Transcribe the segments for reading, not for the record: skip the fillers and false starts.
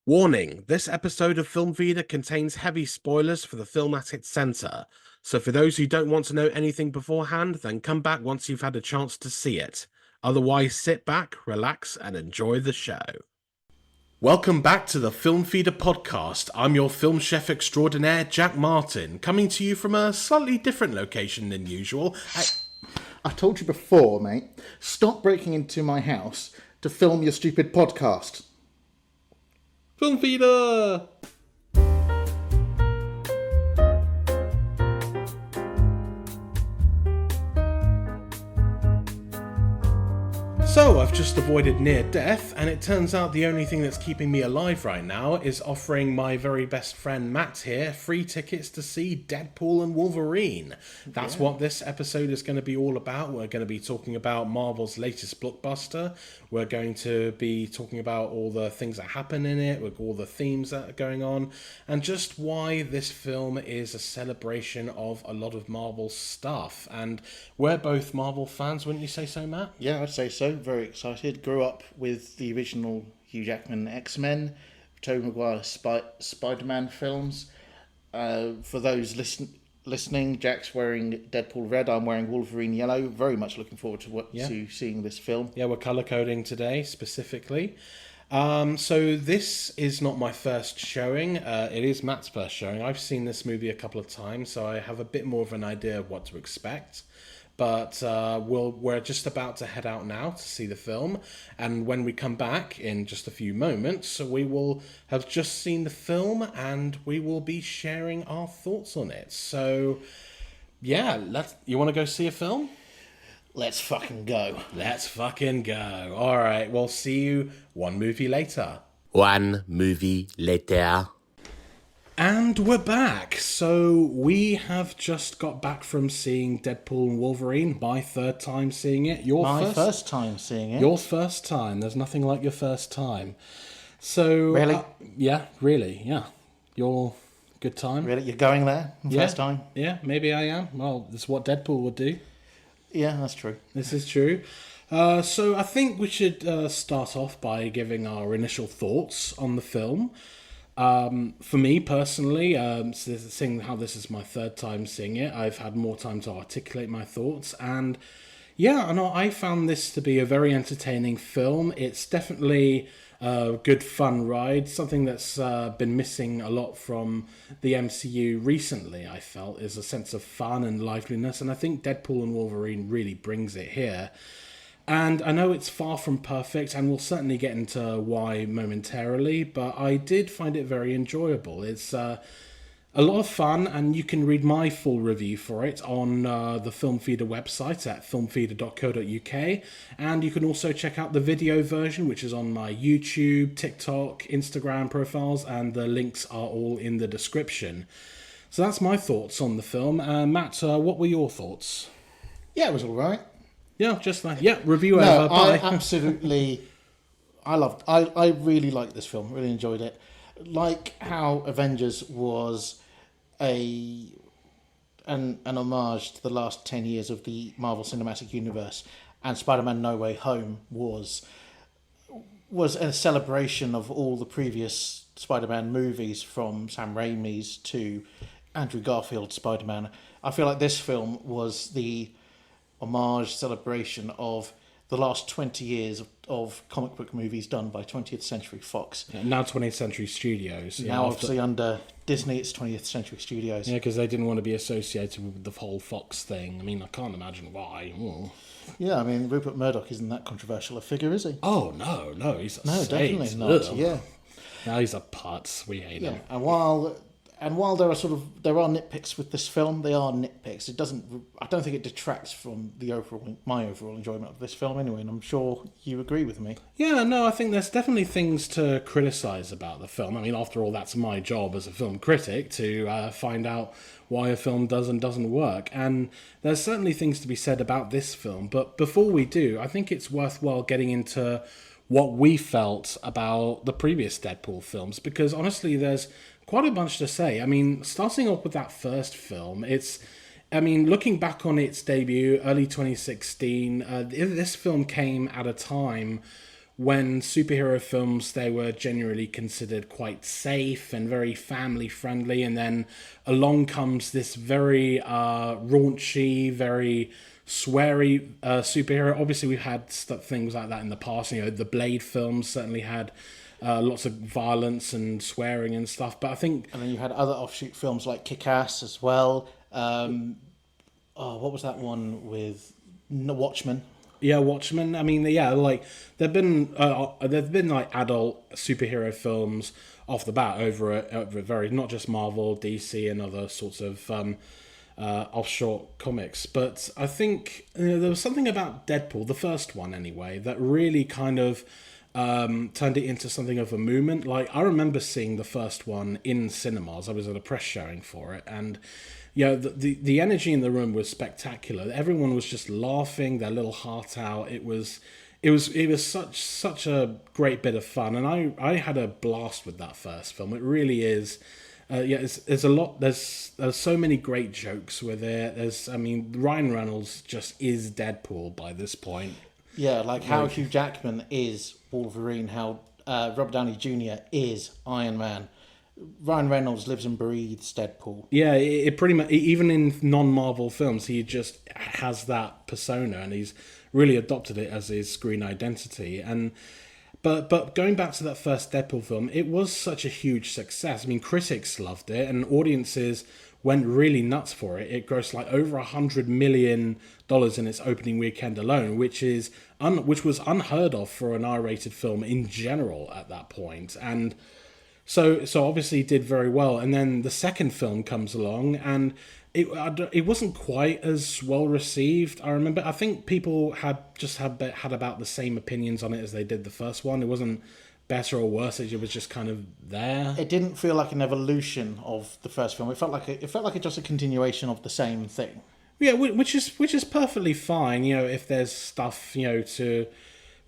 Warning, this episode of Film Feeder contains heavy spoilers for the film at its center. So for those who don't want to know anything beforehand, then come back once you've had a chance to see it. Otherwise, sit back, relax, and enjoy the show. Welcome back to the Film Feeder podcast. I'm your film chef extraordinaire, Jack Martin, coming to you from a slightly different location than usual. I told you before, mate, stop breaking into my house to film your stupid podcast. Film Feeder! So, I've just avoided near death, and it turns out the only thing that's keeping me alive right now is offering my very best friend Matt here free tickets to see Deadpool and Wolverine. That's what this episode is going to be all about. We're going to be talking about Marvel's latest blockbuster. We're going to be talking about all the things that happen in it, with all the themes that are going on, and just why this film is a celebration of a lot of Marvel stuff. And we're both Marvel fans, wouldn't you say so, Matt? Yeah, I'd say so. Very excited. Grew up with the original Hugh Jackman X-Men, Tobey Maguire Spider-Man films. For those listening, Jack's wearing Deadpool red, I'm wearing Wolverine yellow. Very much looking forward to seeing this film. Yeah, we're colour coding today specifically. So this is not my first showing. It is Matt's first showing. I've seen this movie a couple of times, so I have a bit more of an idea of what to expect. But we're just about to head out now to see the film. And when we come back in just a few moments, we will have just seen the film and we will be sharing our thoughts on it. So, yeah, you want to go see a film? Let's fucking go. Let's fucking go. All right, we'll see you one movie later. One movie later. And we're back. So we have just got back from seeing Deadpool and Wolverine. My third time seeing it. My first time seeing it. Your first time. There's nothing like your first time. So really, yeah. Your good time. Really, you're going there first time? Yeah, maybe I am. Well, this is what Deadpool would do. Yeah, that's true. This is true. So I think we should start off by giving our initial thoughts on the film. For me personally, seeing how this is my third time seeing it, I've had more time to articulate my thoughts, and I found this to be a very entertaining film. It's definitely a good fun ride, something that's been missing a lot from the MCU recently, I felt, is a sense of fun and liveliness, and I think Deadpool and Wolverine really brings it here. And I know it's far from perfect, and we'll certainly get into why momentarily, but I did find it very enjoyable. It's a lot of fun, and you can read my full review for it on the Film Feeder website at filmfeeder.co.uk, and you can also check out the video version, which is on my YouTube, TikTok, Instagram profiles, and the links are all in the description. So that's my thoughts on the film. Matt, what were your thoughts? Yeah, it was all right. Yeah, just like, review over. No, Bye. I really liked this film. Really enjoyed it. Like how Avengers was an homage to the last 10 years of the Marvel Cinematic Universe, and Spider-Man No Way Home was a celebration of all the previous Spider-Man movies, from Sam Raimi's to Andrew Garfield's Spider-Man. I feel like this film was the homage celebration of the last 20 years of comic book movies done by 20th Century Fox. Yeah, now 20th Century Studios. Now, obviously, under Disney, it's 20th Century Studios. Yeah, because they didn't want to be associated with the whole Fox thing. I mean, I can't imagine why. Oh. Yeah, I mean, Rupert Murdoch isn't that controversial a figure, is he? Oh, no, he's a saint. Definitely not. Ugh. Yeah. No, he's a putz. We hate him. And while there are nitpicks with this film, they are nitpicks. I don't think it detracts from my overall enjoyment of this film anyway, and I'm sure you agree with me. Yeah, no, I think there's definitely things to criticise about the film. I mean, after all, that's my job as a film critic, to find out why a film does and doesn't work. And there's certainly things to be said about this film. But before we do, I think it's worthwhile getting into what we felt about the previous Deadpool films, because honestly, there's quite a bunch to say. I mean, starting off with that first film, looking back on its debut, early 2016, this film came at a time when superhero films, they were generally considered quite safe and very family friendly, and then along comes this very raunchy, very sweary superhero. Obviously, we've had things like that in the past. You know, the Blade films certainly had lots of violence and swearing and stuff. But I think, And then you had other offshoot films like Kick-Ass as well. What was that one with Watchmen? yeah, Watchmen. I mean, yeah, like there've been like adult superhero films off the bat over a very, not just Marvel, DC, and other sorts of offshore comics. But I think there was something about Deadpool, the first one anyway, that really kind of turned it into something of a movement. Like, I remember seeing the first one in cinemas. I was at a press showing for it, and the energy in the room was spectacular. Everyone was just laughing their little heart out. It was such a great bit of fun, and I had a blast with that first film. It really is. There's a lot. There's so many great jokes with it. Ryan Reynolds just is Deadpool by this point. Yeah, like how Hugh Jackman is Wolverine, how Robert Downey Jr. is Iron Man. Ryan Reynolds lives and breathes Deadpool. Yeah, it pretty much, even in non-Marvel films, he just has that persona, and he's really adopted it as his screen identity. And but going back to that first Deadpool film, it was such a huge success. I mean, critics loved it, and audiences went really nuts for it. It grossed like over $100 million in its opening weekend alone, which was unheard of for an R-rated film in general at that point. And so obviously it did very well. And then the second film comes along, and it wasn't quite as well received. I think people had about the same opinions on it as they did the first one. It wasn't better or worse. It was just kind of there. It didn't feel like an evolution of the first film. It felt like just a continuation of the same thing. Yeah, which is perfectly fine. You know, if there's stuff to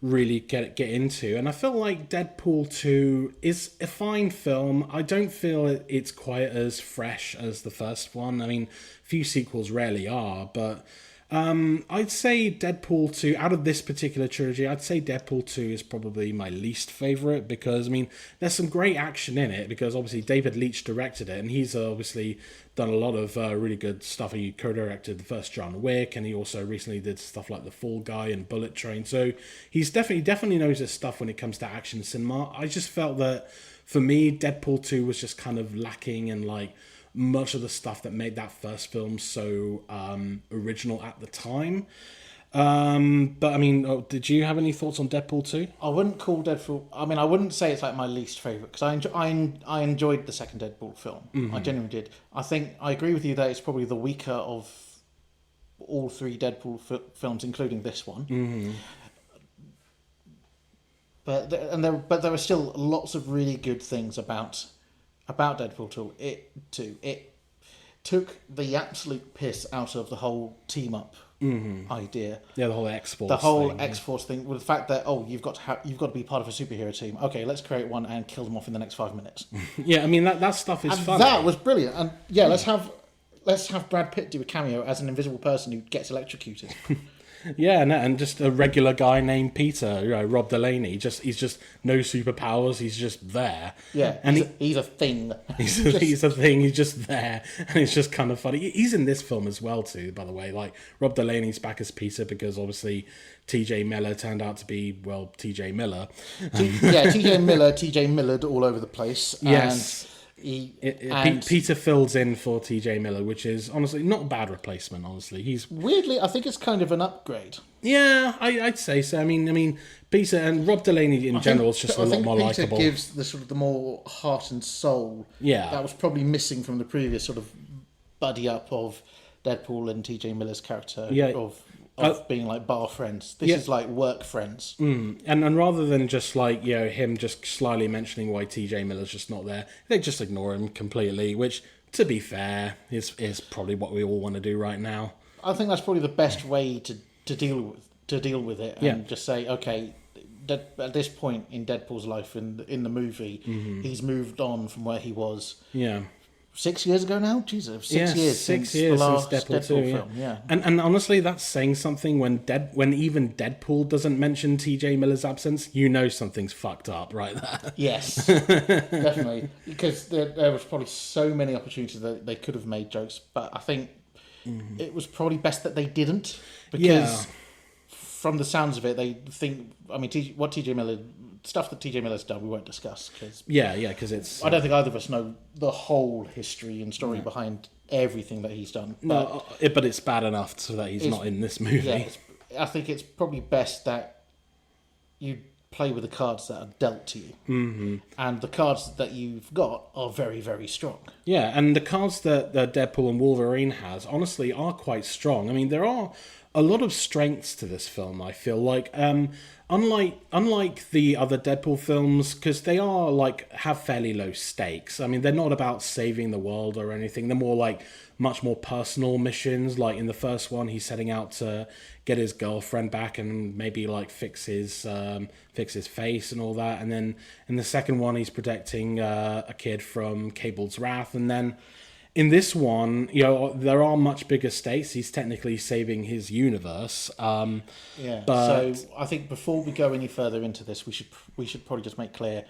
really get into. And I feel like Deadpool 2 is a fine film. I don't feel it's quite as fresh as the first one. I mean, few sequels rarely are, but I'd say Deadpool 2, out of this particular trilogy, I'd say Deadpool 2 is probably my least favourite, because, I mean, there's some great action in it, because obviously David Leitch directed it, and he's obviously done a lot of really good stuff. He co-directed the first John Wick, and he also recently did stuff like The Fall Guy and Bullet Train, so he's definitely knows his stuff when it comes to action cinema. I just felt that, for me, Deadpool 2 was just kind of lacking in, like, much of the stuff that made that first film so original at the time. But I mean, did you have any thoughts on Deadpool 2? I wouldn't call Deadpool... I mean, I wouldn't say it's like my least favourite, because I enjoyed the second Deadpool film. Mm-hmm. I genuinely did. I think I agree with you that it's probably the weaker of all three Deadpool films, including this one. Mm-hmm. But there are still lots of really good things about Deadpool 2. It took the absolute piss out of the whole team up idea. Yeah, the whole X-Force. The whole X-Force thing, with the fact that you've got to be part of a superhero team. Okay, let's create one and kill them off in the next 5 minutes. Yeah, I mean that stuff is fun. That was brilliant. And yeah, let's have Brad Pitt do a cameo as an invisible person who gets electrocuted. Yeah, and just a regular guy named Peter, Rob Delaney. He's just no superpowers. He's just there. Yeah, and he's a thing. He's a thing. He's just there, and it's just kind of funny. He's in this film as well, too. By the way, like Rob Delaney's back as Peter because obviously T.J. Miller turned out to be T.J. Miller. T.J. Miller, T.J. Millard all over the place. Yes. Peter fills in for T.J. Miller, which is honestly not a bad replacement. Honestly, he's weirdly, I think it's kind of an upgrade. Yeah, I'd say so. I mean, Peter and Rob Delaney in general is just a lot more likable. Peter gives the sort of the more heart and soul. Yeah, that was probably missing from the previous sort of buddy up of Deadpool and T.J. Miller's character. Yeah. Of being like bar friends. This is like work friends. And rather than just like, him just slyly mentioning why TJ Miller's just not there, they just ignore him completely, which, to be fair, is probably what we all want to do right now. I think that's probably the best way to deal with it, and just say, okay, at this point in Deadpool's life in the movie, he's moved on from where he was. Yeah. 6 years ago now. Jesus, 6 years. 6 since years the last since Deadpool 2, film. Yeah. And honestly, that's saying something when even Deadpool doesn't mention T.J. Miller's absence. You know something's fucked up right there. Yes, definitely. Because there was probably so many opportunities that they could have made jokes, but I think it was probably best that they didn't. Because from the sounds of it, they think. I mean, what T.J. Miller. Stuff that T.J. Miller's done, we won't discuss. Cause because it's... I don't think either of us know the whole history and story behind everything that he's done. But it's bad enough so that he's not in this movie. Yeah, I think it's probably best that you play with the cards that are dealt to you. Mm-hmm. And the cards that you've got are very, very strong. Yeah, and the cards that Deadpool and Wolverine has, honestly, are quite strong. I mean, there are a lot of strengths to this film, I feel like. Unlike the other Deadpool films, because they are have fairly low stakes. I mean, they're not about saving the world or anything. They're more much more personal missions. Like in the first one, he's setting out to get his girlfriend back and maybe fix his face and all that. And then in the second one, he's protecting a kid from Cable's wrath. And then in this one, there are much bigger stakes. He's technically saving his universe. But so I think before we go any further into this, we should probably just make clear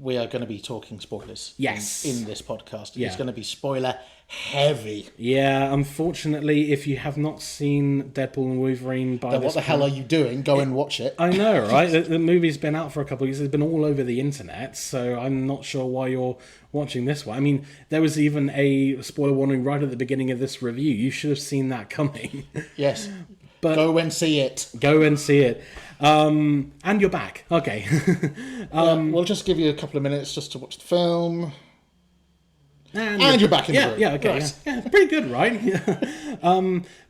we are going to be talking spoilers. Yes. In this podcast, it's going to be spoiler heavy. Yeah, unfortunately, if you have not seen Deadpool and Wolverine by then what the hell are you doing? Go and watch it. I know, right? The movie's been out for a couple of years. It's been all over the internet, so I'm not sure why you're watching this one. I mean, there was even a spoiler warning right at the beginning of this review. You should have seen that coming. Yes. But go and see it. Go and see it. And you're back. Okay. We'll just give you a couple of minutes just to watch the film. And you're back in the room. Yeah, okay. Right. Yeah, pretty good, right?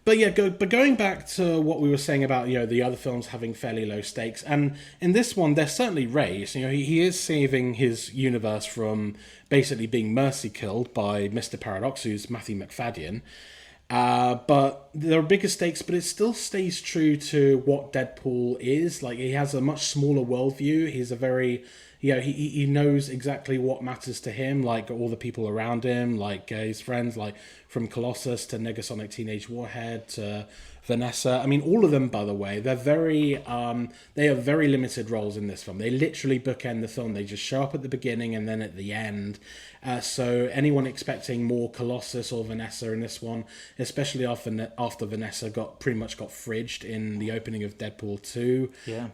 But going back to what we were saying about the other films having fairly low stakes, and in this one they're certainly raised. He is saving his universe from basically being mercy killed by Mr. Paradox, who's Matthew McFadden. But there are bigger stakes, but it still stays true to what Deadpool is. He has a much smaller worldview. He's a very he knows exactly what matters to him, all the people around him, his friends, from Colossus to Negasonic Teenage Warhead to Vanessa. I mean, all of them, by the way, they have very limited roles in this film. They literally bookend the film. They just show up at the beginning and then at the end. So anyone expecting more Colossus or Vanessa in this one, especially after Vanessa pretty much got fridged in the opening of Deadpool 2,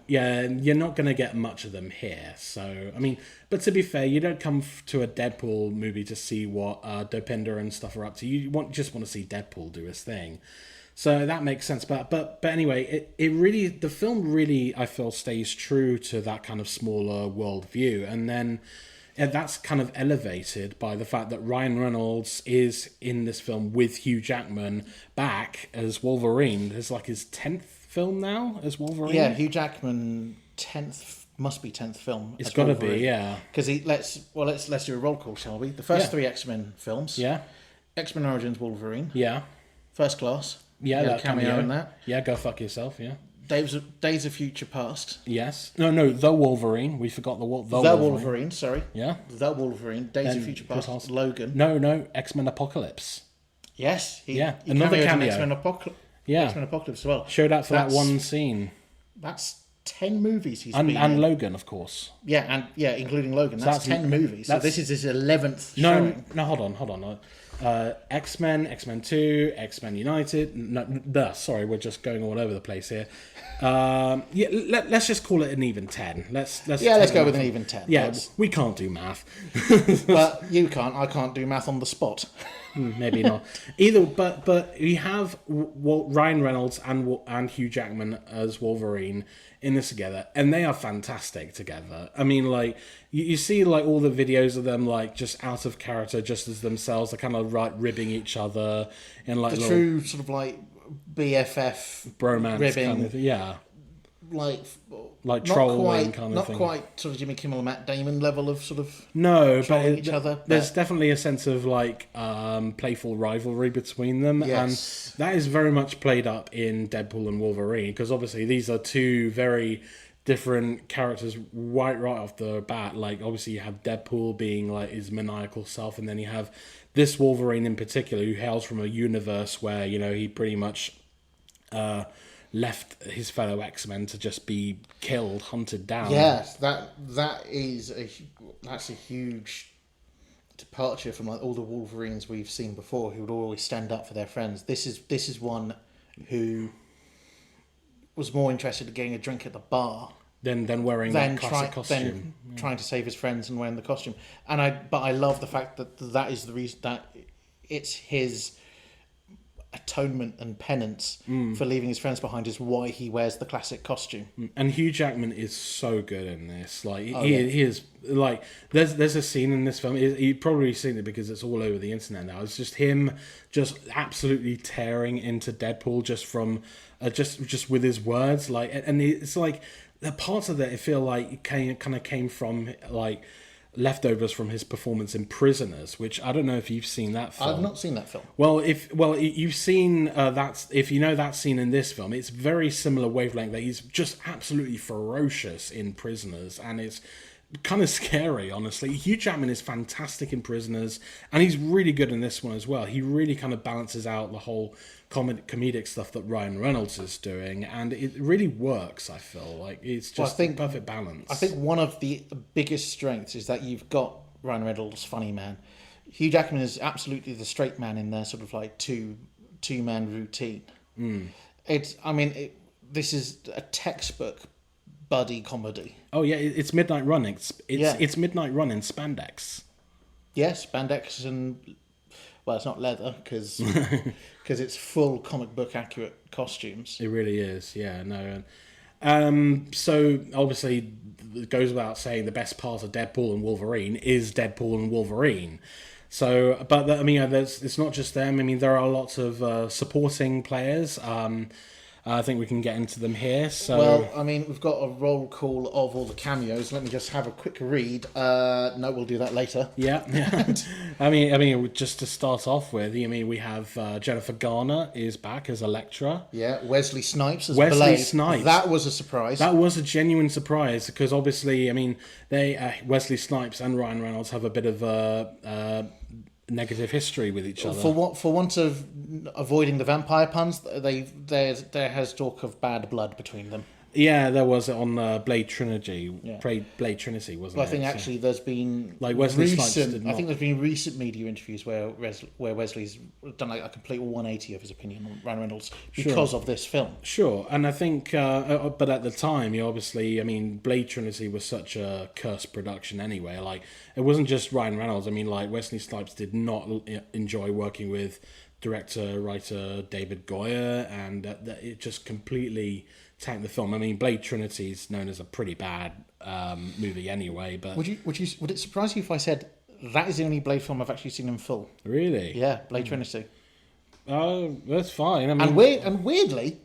you're not going to get much of them here. So, I mean, but to be fair, you don't come to a Deadpool movie to see what Dopinder and stuff are up to. You just want to see Deadpool do his thing. So that makes sense. But anyway, the film really, I feel, stays true to that kind of smaller worldview. And then that's kind of elevated by the fact that Ryan Reynolds is in this film with Hugh Jackman back as Wolverine. It's his 10th film now as Wolverine. Yeah, Hugh Jackman, 10th, must be 10th film. It's got to be, yeah. Because let's do a roll call, shall we? The first three X-Men films. Yeah. X-Men Origins Wolverine. Yeah. First Class. Yeah, that cameo in that. Yeah, go fuck yourself, yeah. Days of Future Past. Yes. No, The Wolverine. We forgot the Wolverine, sorry. Yeah. The Wolverine, Days of Future Past, Logan. No, X-Men Apocalypse. Yes. He another cameo. X-Men Apocalypse. Yeah. X-Men Apocalypse as well. Showed up for that one scene. That's 10 movies he's been in. And Logan, of course. Yeah, including Logan. That's 10 movies. So this is his 11th showing. No, hold on. X-Men, X-Men 2, X-Men United. Sorry, we're just going all over the place here. Let's just call it an even 10. Let's go with an even 10. Yeah, we can't do math. But you can't. I can't do math on the spot. Maybe not. Either, but we have Ryan Reynolds and Hugh Jackman as Wolverine in this together, and they are fantastic together. I mean, you see all the videos of them just out of character, just as themselves. They're kind of ribbing each other in the true sort of BFF bromance ribbing, kind of, yeah. Trolling kind of thing. Not quite sort of Jimmy Kimmel and Matt Damon level of sort of trolling each other. There's definitely a sense of playful rivalry between them, yes. And that is very much played up in Deadpool and Wolverine, because obviously these are two very different characters right off the bat. Like, obviously you have Deadpool being like his maniacal self, and then you have this Wolverine in particular who hails from a universe where, you know, he pretty much left his fellow X-Men to just be killed, hunted down. Yes, that's a huge departure from like all the Wolverines we've seen before, who would always stand up for their friends. This is one who was more interested in getting a drink at the bar than wearing that classic costume, trying to save his friends and wearing the costume. But I love the fact that is the reason, that it's his atonement and penance for leaving his friends behind, is why he wears the classic costume. And Hugh Jackman is so good in this. Like, he is like, there's a scene in this film. You've probably seen it because it's all over the internet now. It's just him just absolutely tearing into Deadpool just from just with his words. Like, and it's like the parts of it I feel like it kind of came from like leftovers from his performance in Prisoners, which I don't know if you've seen that film. I've not seen that film. Well, you've seen if you know that scene in this film, it's very similar wavelength. That he's just absolutely ferocious in Prisoners, and it's kind of scary, honestly. Hugh Jackman is fantastic in Prisoners, and he's really good in this one as well. He really kind of balances out the whole comedic stuff that Ryan Reynolds is doing, and it really works. I feel like it's just perfect balance. I think one of the biggest strengths is that you've got Ryan Reynolds, funny man. Hugh Jackman is absolutely the straight man in their sort of like two-man routine. This is a textbook buddy comedy. Oh yeah, it's Midnight Run. It's Midnight Run in spandex. Yes, spandex and, well, it's not leather because it's full comic book accurate costumes. It really is. Yeah, no. So obviously, it goes without saying the best part of Deadpool and Wolverine is Deadpool and Wolverine. So, but it's not just them. I mean, there are lots of supporting players. I think we can get into them here. So, well, I mean, we've got a roll call of all the cameos. Let me just have a quick read. No, we'll do that later. Yeah. I mean, just to start off with, we have Jennifer Garner is back as Elektra. Yeah, Wesley Snipes as Wesley Blade. Snipes. That was a surprise. That was a genuine surprise because obviously, I mean, Wesley Snipes and Ryan Reynolds have a bit of a negative history with each other. For want of avoiding the vampire puns, there has talk of bad blood between them. Yeah, there was on Blade Trinity. Yeah. Blade Trinity, wasn't it? I think actually there's been like Wesley Snipes did not. I think there's been recent media interviews where Wesley's done like a complete 180 of his opinion on Ryan Reynolds because of this film. Sure, and I think, but at the time, obviously, I mean, Blade Trinity was such a cursed production anyway. Like, it wasn't just Ryan Reynolds. I mean, like, Wesley Snipes did not enjoy working with writer David Goyer, and it just completely tanked the film. I mean, Blade Trinity is known as a pretty bad movie anyway. But would it surprise you if I said that is the only Blade film I've actually seen in full? Really? Yeah, Blade Trinity. Oh, that's fine. I mean, and weirdly,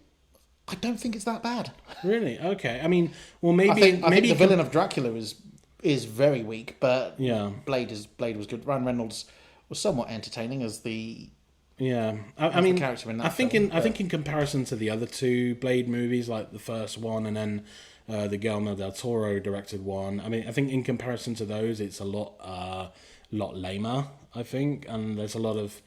I don't think it's that bad. Really? Okay. I mean, well, maybe I think the villain of Dracula is very weak, but yeah, Blade was good. Ryan Reynolds was somewhat entertaining as the. Yeah, I mean, character in that I think in comparison to the other two Blade movies, like the first one and then the Guillermo del Toro directed one. I mean, I think in comparison to those, it's a lot lamer. I think, and there's a lot of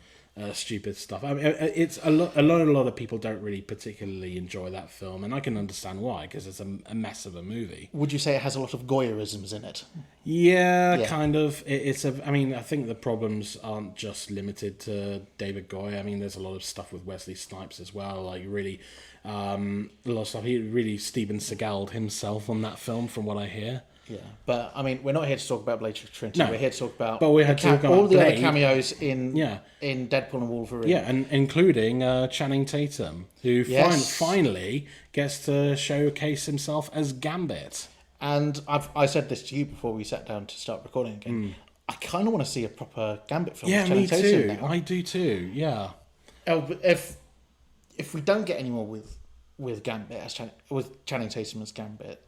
stupid stuff. I mean, it's a lot of people don't really particularly enjoy that film, and I can understand why, because it's a mess of a movie. Would you say it has a lot of Goyerisms in it? Yeah, kind of. I mean, I think the problems aren't just limited to David Goyer. I mean, there's a lot of stuff with Wesley Snipes as well. Like, really, a lot of stuff. He really Steven Seagal'd himself on that film, from what I hear. Yeah, but I mean, we're not here to talk about Blade Trinity. No, we're here to talk about all the other cameos in Deadpool and Wolverine. Yeah, and including Channing Tatum, who finally gets to showcase himself as Gambit. And I said this to you before we sat down to start recording again. I kind of want to see a proper Gambit film. Yeah, with Channing me Tatum too. now. I do too. Yeah. Oh, but if we don't get any more with Gambit with Channing Tatum as Gambit,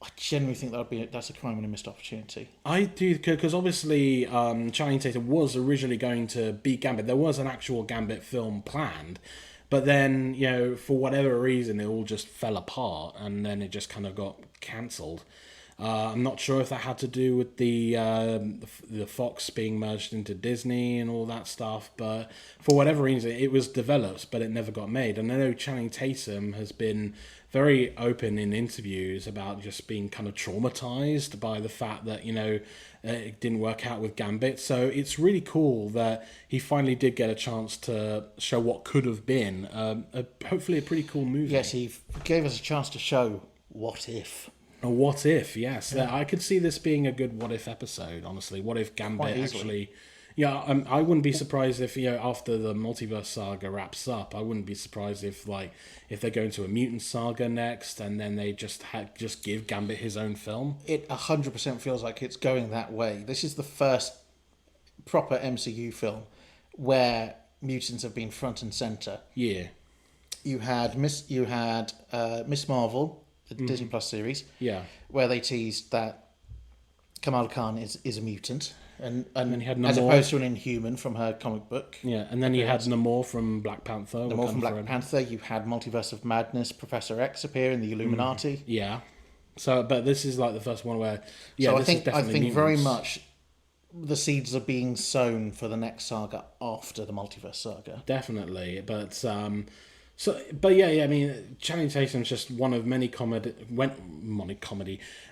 I genuinely think that's a crime and a missed opportunity. I do, because obviously Channing Tatum was originally going to be Gambit. There was an actual Gambit film planned, But then, for whatever reason, it all just fell apart, and then it just kind of got cancelled. I'm not sure if that had to do with the Fox being merged into Disney and all that stuff, but for whatever reason, it was developed, but it never got made. And I know Channing Tatum has been very open in interviews about just being kind of traumatized by the fact that, it didn't work out with Gambit. So it's really cool that he finally did get a chance to show what could have been hopefully a pretty cool movie. Yes, he gave us a chance to show what if. A what if, yes. Yeah. I could see this being a good what if episode, honestly. What if Gambit actually... Yeah, I wouldn't be surprised if, after the multiverse saga wraps up, I wouldn't be surprised if they go into a mutant saga next and then they just give Gambit his own film. It 100% feels like it's going that way. This is the first proper MCU film where mutants have been front and center. Yeah. You had Miss Marvel, the Disney Plus series, where they teased that Kamala Khan is a mutant. And then you had as opposed to an Inhuman from her comic book. Yeah, and then you had Namor from Black Panther. Namor from Black Panther. You had Multiverse of Madness, Professor X appear in the Illuminati. Yeah. So, but this is like the first one where... Yeah, so I think mutants. Very much the seeds are being sown for the next saga after the Multiverse saga. Definitely, but... I mean, Channing Tatum's just one of many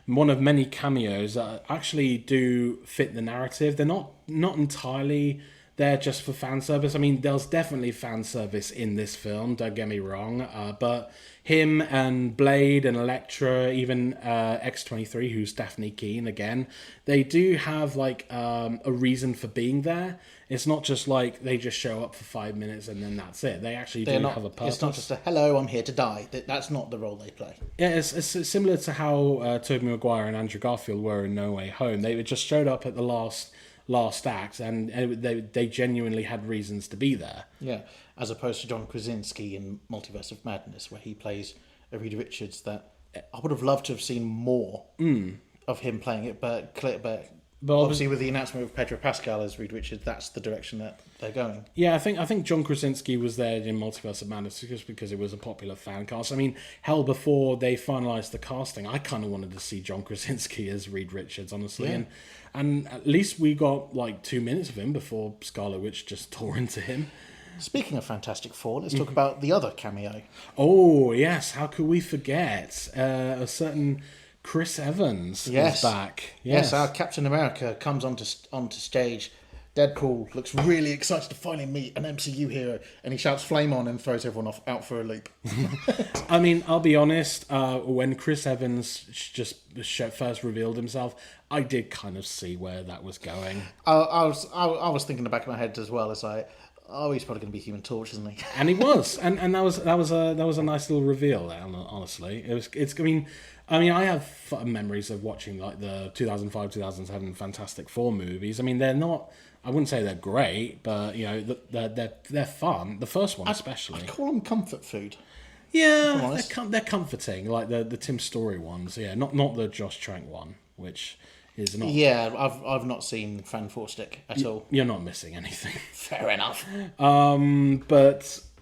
one of many cameos that actually do fit the narrative. They're not entirely there just for fan service. I mean, there's definitely fan service in this film, don't get me wrong, but him and Blade and Elektra, even X-23, who's Daphne Keane again, they do have like a reason for being there. It's not just like they just show up for 5 minutes and then that's it. They actually have a purpose. It's not just a hello, I'm here to die. That's not the role they play. Yeah, it's similar to how Tobey Maguire and Andrew Garfield were in No Way Home. They just showed up at the last act and they genuinely had reasons to be there. Yeah, as opposed to John Krasinski in Multiverse of Madness, where he plays a Reed Richards that I would have loved to have seen more of him playing it, but obviously, with the announcement of Pedro Pascal as Reed Richards, that's the direction that they're going. Yeah, I think John Krasinski was there in Multiverse of Madness just because it was a popular fan cast. I mean, hell, before they finalised the casting, I kind of wanted to see John Krasinski as Reed Richards, honestly. Yeah. And at least we got like 2 minutes of him before Scarlet Witch just tore into him. Speaking of Fantastic Four, let's talk about the other cameo. Oh, yes. How could we forget a certain... Chris Evans is back. Yes, our Captain America comes onto stage. Deadpool looks really excited to finally meet an MCU hero, and he shouts "Flame on" and throws everyone out for a loop. I mean, I'll be honest. When Chris Evans just first revealed himself, I did kind of see where that was going. I was thinking in the back of my head as well. It's like, oh, he's probably going to be Human Torch, isn't he? And he was, and that was a nice little reveal there. Honestly, I mean, I have memories of watching like the 2005, 2007 Fantastic Four movies. I mean, they're not. I wouldn't say they're great, but they're fun. The first one, especially. I'd call them comfort food. Yeah, they're comforting, like the Tim Story ones. Yeah, not the Josh Trank one, which is not. Yeah, I've not seen Fan Four Stick at all. You're not missing anything. Fair enough.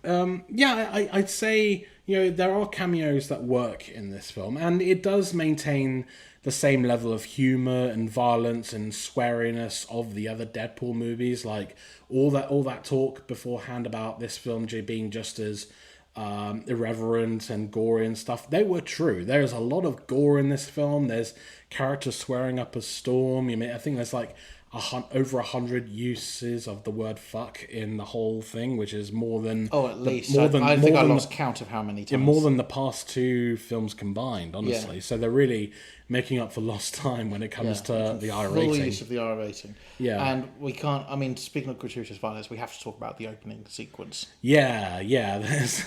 I'd say there are cameos that work in this film, and it does maintain the same level of humor and violence and sweariness of the other Deadpool movies. Like all that talk beforehand about this film being just as irreverent and gory and stuff, they were true. There's a lot of gore in this film. There's characters swearing up a storm. I think there's like over 100 uses of the word fuck in the whole thing, which is more than... Oh, at least. I think I lost count of how many times. More than the past two films combined, honestly. Yeah. So they're really making up for lost time when it comes to the R rating. Full use of the R rating. Yeah. And we can't... I mean, speaking of gratuitous violence, we have to talk about the opening sequence. Yeah. There's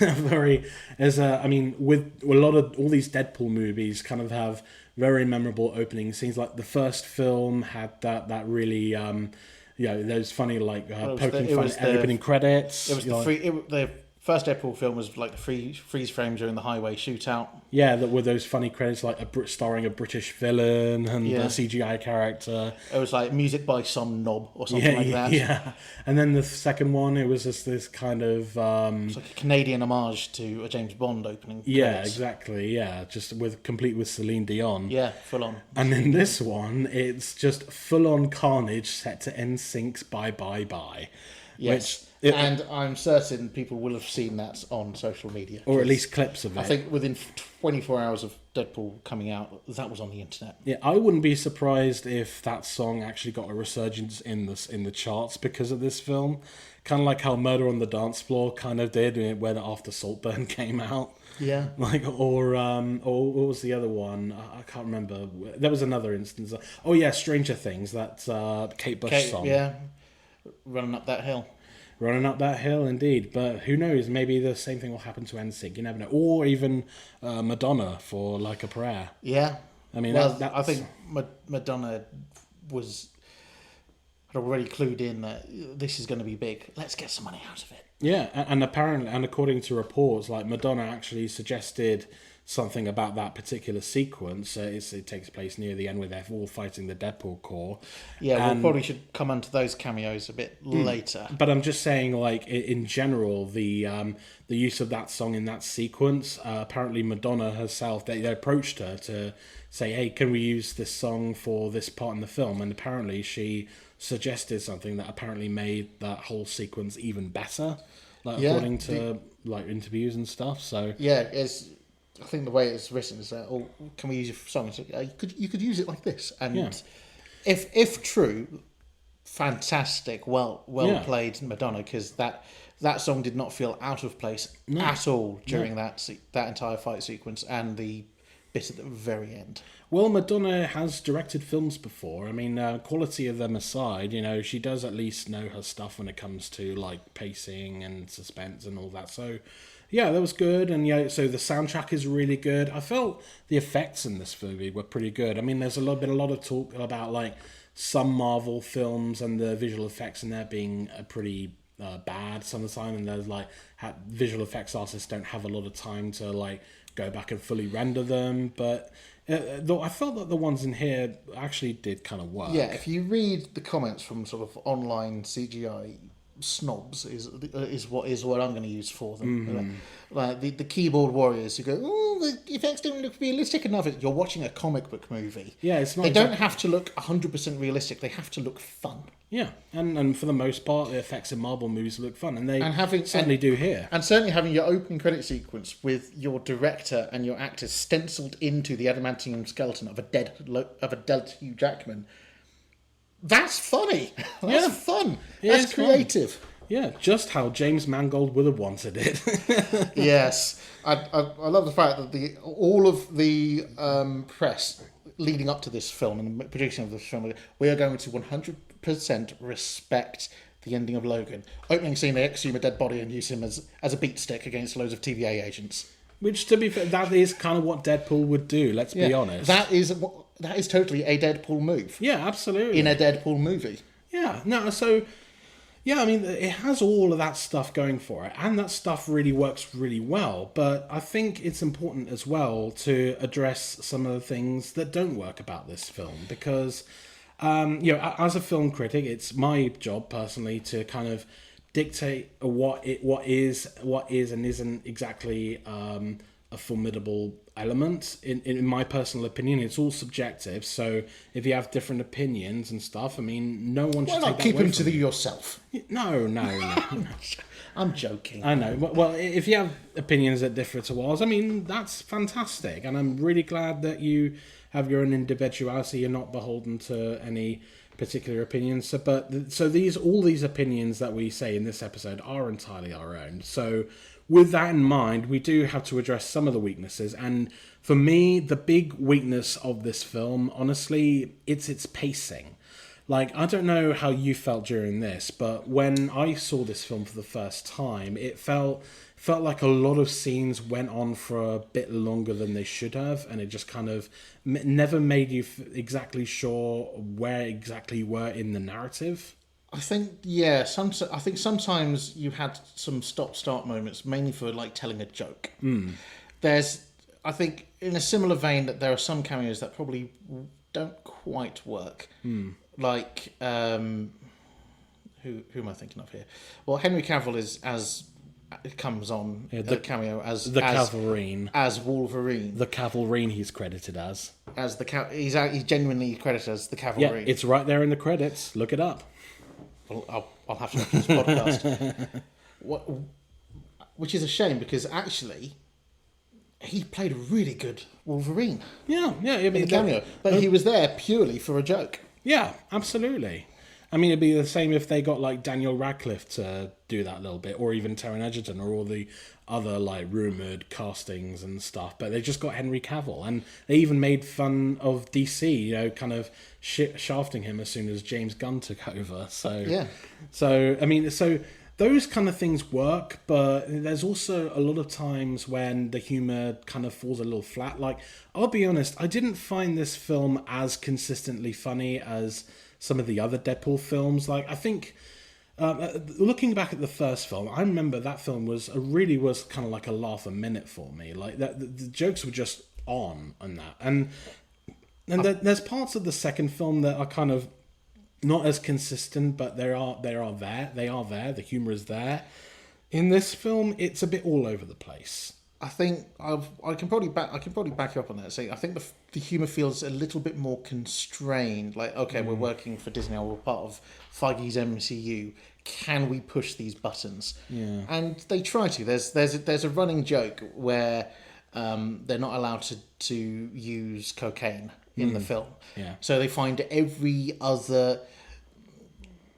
with a lot of... All these Deadpool movies kind of have very memorable opening scenes. Like the first film had that really those funny like poking fun at opening credits. It was the first Deadpool film was like the freeze frame during the highway shootout. Yeah, that with those funny credits like starring a British villain and Yeah. a CGI character. It was like music by some knob or something like that. Yeah. And then the second one, it was just this kind of It's like a Canadian homage to a James Bond opening. yeah, credits. exactly. Yeah, just complete with Celine Dion. Yeah, full on. And in this one, it's just full on carnage set to NSYNC's Bye Bye Bye. Yes. And I'm certain people will have seen that on social media. Or at least clips of it. I think within 24 hours of Deadpool coming out, that was on the internet. Yeah, I wouldn't be surprised if that song actually got a resurgence in the charts because of this film. Kind of like how Murder on the Dance Floor kind of did when After Saltburn came out. Yeah. Like, or what was the other one? I can't remember. There was another instance. Oh yeah, Stranger Things. That Kate Bush song. Yeah. Running up that hill. Running up that hill, indeed. But who knows? Maybe the same thing will happen to NSYNC. You never know. Or even Madonna for Like a Prayer. Yeah. I mean, well, that's... I think Madonna had already clued in that this is going to be big. Let's get some money out of it. Yeah, and apparently, and according to reports, like Madonna actually suggested something about that particular sequence. It takes place near the end where they're all fighting the Deadpool Corps. Yeah, we probably should come onto those cameos a bit later. But I'm just saying, like in general, the use of that song in that sequence. Apparently, Madonna herself, they approached her to say, "Hey, can we use this song for this part in the film?" And apparently, she suggested something that apparently made that whole sequence even better. According to like interviews and stuff. So yeah, I think the way it's written is that, oh, can we use your song? So, you could use it like this, and if true, fantastic, well played, Madonna, because that song did not feel out of place at all during that entire fight sequence and the bit at the very end. Well, Madonna has directed films before. I mean, quality of them aside, she does at least know her stuff when it comes to like pacing and suspense and all that. So, yeah, that was good. And so the soundtrack is really good. I felt the effects in this movie were pretty good. I mean, there's been a lot of talk about like some Marvel films and the visual effects in there being pretty bad some of the time, and there's like visual effects artists don't have a lot of time to like go back and fully render them, but though I felt that the ones in here actually did kind of work. Yeah, if you read the comments from sort of online CGI snobs is what I'm going to use for them. Mm-hmm. Like the keyboard warriors who go, oh, the effects don't look realistic enough. You're watching a comic book movie. Yeah, it's not. They don't have to look 100% realistic. They have to look fun. Yeah, and for the most part, the effects in Marvel movies look fun, and they certainly do here. And certainly having your opening credit sequence with your director and your actors stenciled into the adamantium skeleton of a dead Hugh Jackman. That's funny. That's fun. That's creative. Fun. Yeah, just how James Mangold would have wanted it. Yes, I love the fact that all of the press leading up to this film and the producing of this film, we are going to 100% respect the ending of Logan. Opening scene, they exhume a dead body and use him as a beat stick against loads of TVA agents. Which, to be fair, that is kind of what Deadpool would do. Let's be honest. That is totally a Deadpool move. Yeah, absolutely. In a Deadpool movie. Yeah, no, so... Yeah, I mean, it has all of that stuff going for it, and that stuff really works really well, but I think it's important as well to address some of the things that don't work about this film, because, as a film critic, it's my job, personally, to kind of dictate what is and isn't exactly a formidable element. In my personal opinion, it's all subjective, so if you have different opinions and stuff, I mean, no one should take that away from you. Why not keep them to yourself? No. I'm joking. I know. Well, if you have opinions that differ to ours, I mean, that's fantastic, and I'm really glad that you have your own individuality. You're not beholden to any particular opinions. So all these opinions that we say in this episode are entirely our own. So with that in mind, we do have to address some of the weaknesses. And for me, the big weakness of this film, honestly, it's its pacing. Like, I don't know how you felt during this, but when I saw this film for the first time, it felt like a lot of scenes went on for a bit longer than they should have, and it just kind of never made you exactly sure where exactly you were in the narrative. I think I think sometimes you had some stop-start moments, mainly for like telling a joke. There's, I think, in a similar vein that there are some cameos that probably don't quite work. Like, who am I thinking of here? Well, Henry Cavill is as it comes on the cameo as Cavalrine, as Wolverine. the Cavalrine he's credited as He's genuinely credited as the Cavalrine. Yeah, it's right there in the credits. Look it up. Well, I'll have to look at this podcast. Which is a shame because actually he played a really good Wolverine. Yeah, I In mean, the cameo, but he was there purely for a joke. Yeah, absolutely. I mean, it'd be the same if they got like Daniel Radcliffe to do that little bit, or even Taron Egerton, or all the other like rumored castings and stuff. But they just got Henry Cavill, and they even made fun of DC, you know, kind of shafting him as soon as James Gunn took over. So Yeah. So I mean, so those kind of things work, but there's also a lot of times when the humor kind of falls a little flat. Like, I'll be honest, I didn't find this film as consistently funny as some of the other Deadpool films. Like, I think, looking back at the first film, I remember that film was kind of like a laugh a minute for me. Like, the jokes were just on that. And there's parts of the second film that are kind of not as consistent, but they are there. The humor is there. In this film, it's a bit all over the place. I think I can probably back you up on that. Say I think the humor feels a little bit more constrained. Like, okay, we're working for Disney, or we're part of Feige's MCU. Can we push these buttons? Yeah. And they try to. There's a running joke where they're not allowed to use cocaine in the film. Yeah. So they find every other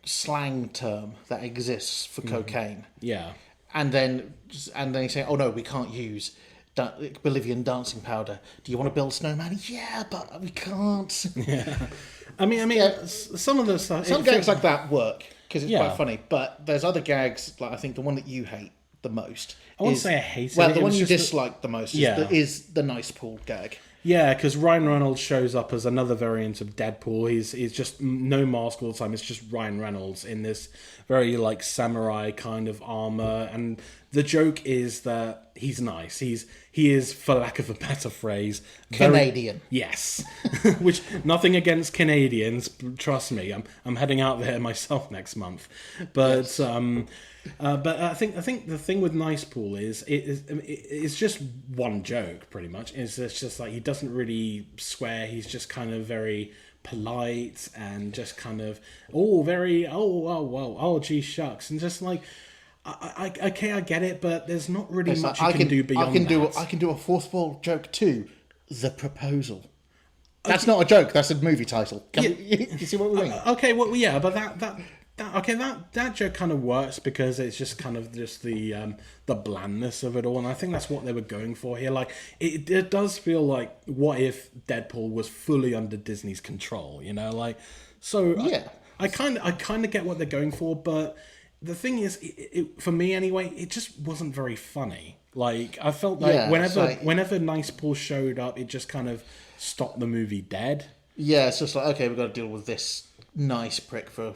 slang term that exists for cocaine. Yeah. And then you say, oh no, we can't use Bolivian dancing powder. Do you want to build a snowman? Yeah, but we can't. Yeah. I mean, some of the stuff. Some gags like that work because it's Yeah. quite funny. But there's other gags, like I think the one that you hate the most. I wouldn't say I hate it. Well, the It one was you just dislike the most Yeah. is the nice pool gag. Yeah, because Ryan Reynolds shows up as another variant of Deadpool. He's just no mask all the time. It's just Ryan Reynolds in this very like samurai kind of armor, and the joke is that he's nice. He is, for lack of a better phrase, Canadian. Yes, which nothing against Canadians. Trust me, I'm heading out there myself next month, but. Yes. But I think the thing with Nice Pool is it's just one joke pretty much. It's just like he doesn't really swear. He's just kind of very polite and just kind of gee shucks, and just like I get it, but there's not really much you can do beyond that. I can do a fourth wall joke too. The proposal. That's not a joke. That's a movie title. You see what we mean? Okay, well, yeah, but that joke kind of works because it's just kind of just the blandness of it all, and I think that's what they were going for here. Like, it does feel like, what if Deadpool was fully under Disney's control? You know, like, so yeah. I kind of get what they're going for, but the thing is, for me anyway, it just wasn't very funny. Like, I felt like whenever Nice Pool showed up, it just kind of stopped the movie dead. Yeah, it's just like, okay, we've got to deal with this nice prick for a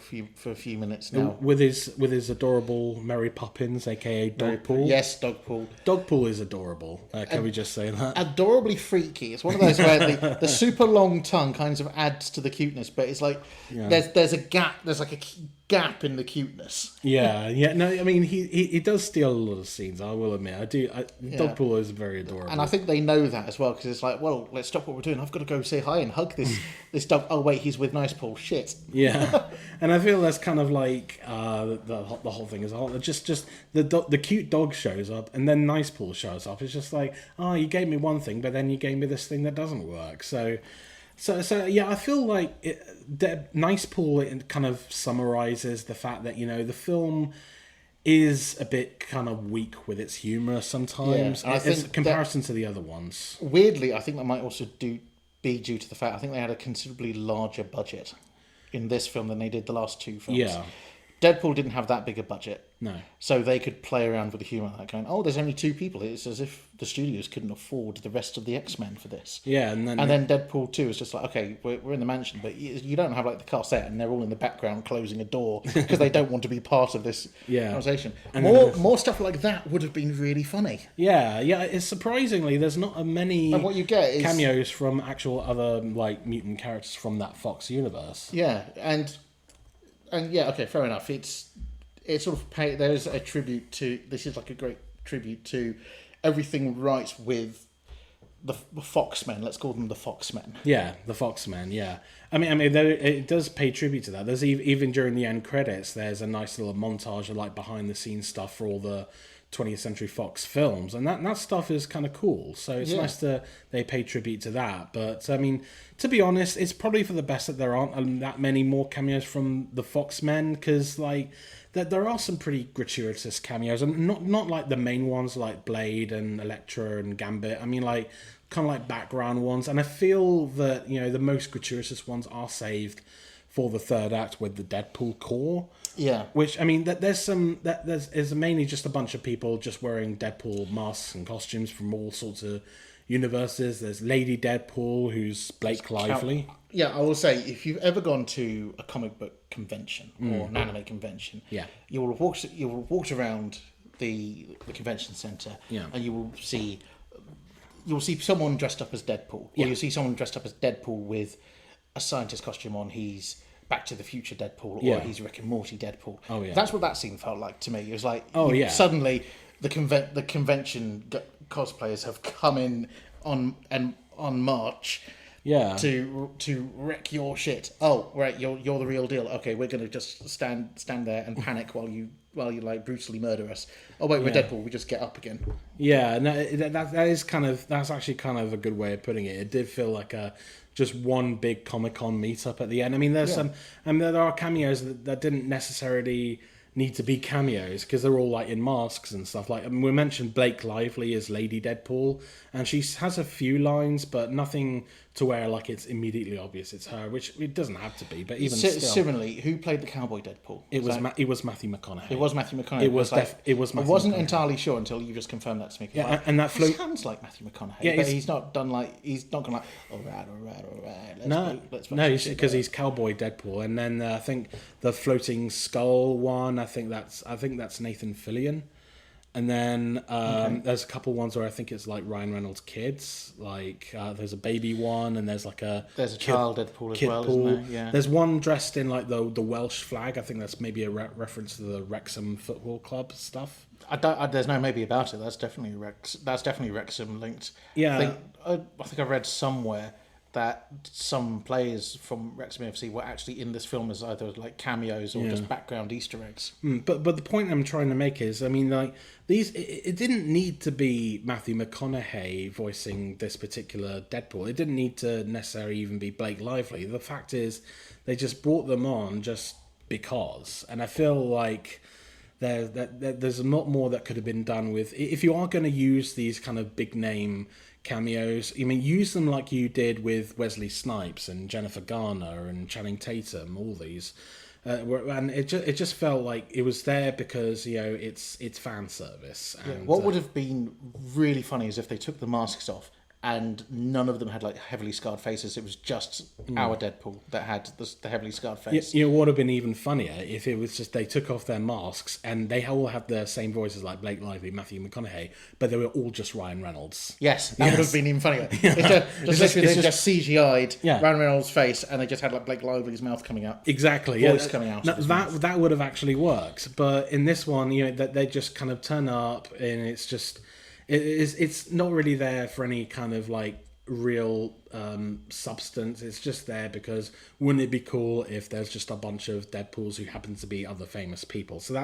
few minutes now. With his adorable Mary Poppins, aka Dogpool. Yes, Dogpool. Dogpool is adorable. Can we just say that? Adorably freaky. It's one of those where the super long tongue kind of adds to the cuteness, but it's like there's a gap. There's like a gap in the cuteness. Yeah. No, I mean he does steal a lot of scenes. I will admit, Dogpool is very adorable, and I think they know that as well because it's like, well, let's stop what we're doing. I've got to go say hi and hug this dog. Oh wait, he's with Nice Pool. Shit. Yeah, and I feel that's kind of like the whole thing is just the cute dog shows up and then Nice Pool shows up. It's just like, oh, you gave me one thing, but then you gave me this thing that doesn't work. So yeah, I feel like Nice Pool, it kind of summarizes the fact that, you know, the film is a bit kind of weak with its humor sometimes, in comparison to the other ones. Weirdly, I think that might also be due to the fact I think they had a considerably larger budget in this film than they did the last two films. Yeah. Deadpool didn't have that big a budget. No. So they could play around with the humour, like going, oh, there's only 2 people. It's as if the studios couldn't afford the rest of the X-Men for this. Yeah, and then Deadpool 2 is just like, okay, we're in the mansion, but you don't have like the car set, and they're all in the background closing a door because they don't want to be part of this conversation. And more stuff like that would have been really funny. Yeah. It's surprisingly there's not a many And what you get is cameos from actual other like mutant characters from that Fox universe. Yeah, and yeah, okay, fair enough. It's sort of there's a tribute to, this is like a great tribute to everything right with the Foxmen. Let's call them the Foxmen. Yeah, the Foxmen. Yeah, I mean, it does pay tribute to that. There's even during the end credits, there's a nice little montage of like behind the scenes stuff for all the 20th Century Fox films, and that stuff is kind of cool. So it's nice that they pay tribute to that. But I mean, to be honest, it's probably for the best that there aren't that many more cameos from the Foxmen, because like there are some pretty gratuitous cameos, and not like the main ones like Blade and Elektra and Gambit. I mean, like kind of like background ones, and I feel that the most gratuitous ones are saved for the third act with the Deadpool core. Yeah. Which, I mean, there's mainly just a bunch of people just wearing Deadpool masks and costumes from all sorts of universes. There's Lady Deadpool, who's Blake Lively. Yeah, I will say, if you've ever gone to a comic book convention or an anime convention, you will have walked around the convention centre, and you will see someone dressed up as Deadpool, or you'll see someone dressed up as Deadpool with a scientist costume on. He's Back to the Future Deadpool, or he's Rick and Morty Deadpool. Oh yeah, that's what that scene felt like to me. It was like, suddenly the convention cosplayers have come in on march. Yeah. To wreck your shit. Oh, right, you're the real deal. Okay, we're gonna just stand there and panic while you like brutally murder us. Oh wait, we're Deadpool. We just get up again. Yeah, no, that's actually kind of a good way of putting it. It did feel like just one big Comic-Con meetup at the end. I mean, there are cameos that didn't necessarily need to be cameos because they're all like in masks and stuff. Like, I mean, we mentioned Blake Lively as Lady Deadpool, and she has a few lines, but nothing to where like it's immediately obvious it's her, which it doesn't have to be. But even still, similarly, who played the cowboy Deadpool? It was Matthew McConaughey. It was Matthew McConaughey. It was Matthew I wasn't McConaughey. entirely sure until you just confirmed that to me. Yeah, and that sounds like Matthew McConaughey. Yeah, but he's not gone like, all right. Let's because he's cowboy Deadpool, and then I think the floating skull one. I think that's Nathan Fillion. And then there's a couple ones where I think it's like Ryan Reynolds' kids. Like there's a baby one, and there's like there's a child Deadpool as well, isn't there? Yeah. There's one dressed in like the Welsh flag. I think that's maybe a reference to the Wrexham Football Club stuff. There's no maybe about it. That's definitely Wrexham linked. Yeah. I think I read somewhere that some players from Wrexham FC were actually in this film as either like cameos or just background Easter eggs. But the point I'm trying to make is, I mean, like these, it didn't need to be Matthew McConaughey voicing this particular Deadpool. It didn't need to necessarily even be Blake Lively. The fact is, they just brought them on just because, and I feel like there's a lot more that could have been done with. If you are going to use these kind of big name cameos, I mean, use them like you did with Wesley Snipes and Jennifer Garner and Channing Tatum, all these, and it just felt like it was there because it's fan service. And, what would have been really funny is if they took the masks off and none of them had like heavily scarred faces. It was just our Deadpool that had the heavily scarred face. It would have been even funnier if it was just they took off their masks and they all had the same voices like Blake Lively, Matthew McConaughey, but they were all just Ryan Reynolds. Yes, that would have been even funnier. It's just CGI'd Ryan Reynolds' face, and they just had like Blake Lively's mouth coming out. Exactly, voice coming out. That would have actually worked, but in this one, that they just kind of turn up, and it's just. It's not really there for any kind of like real substance. It's just there because wouldn't it be cool if there's just a bunch of Deadpools who happen to be other famous people? So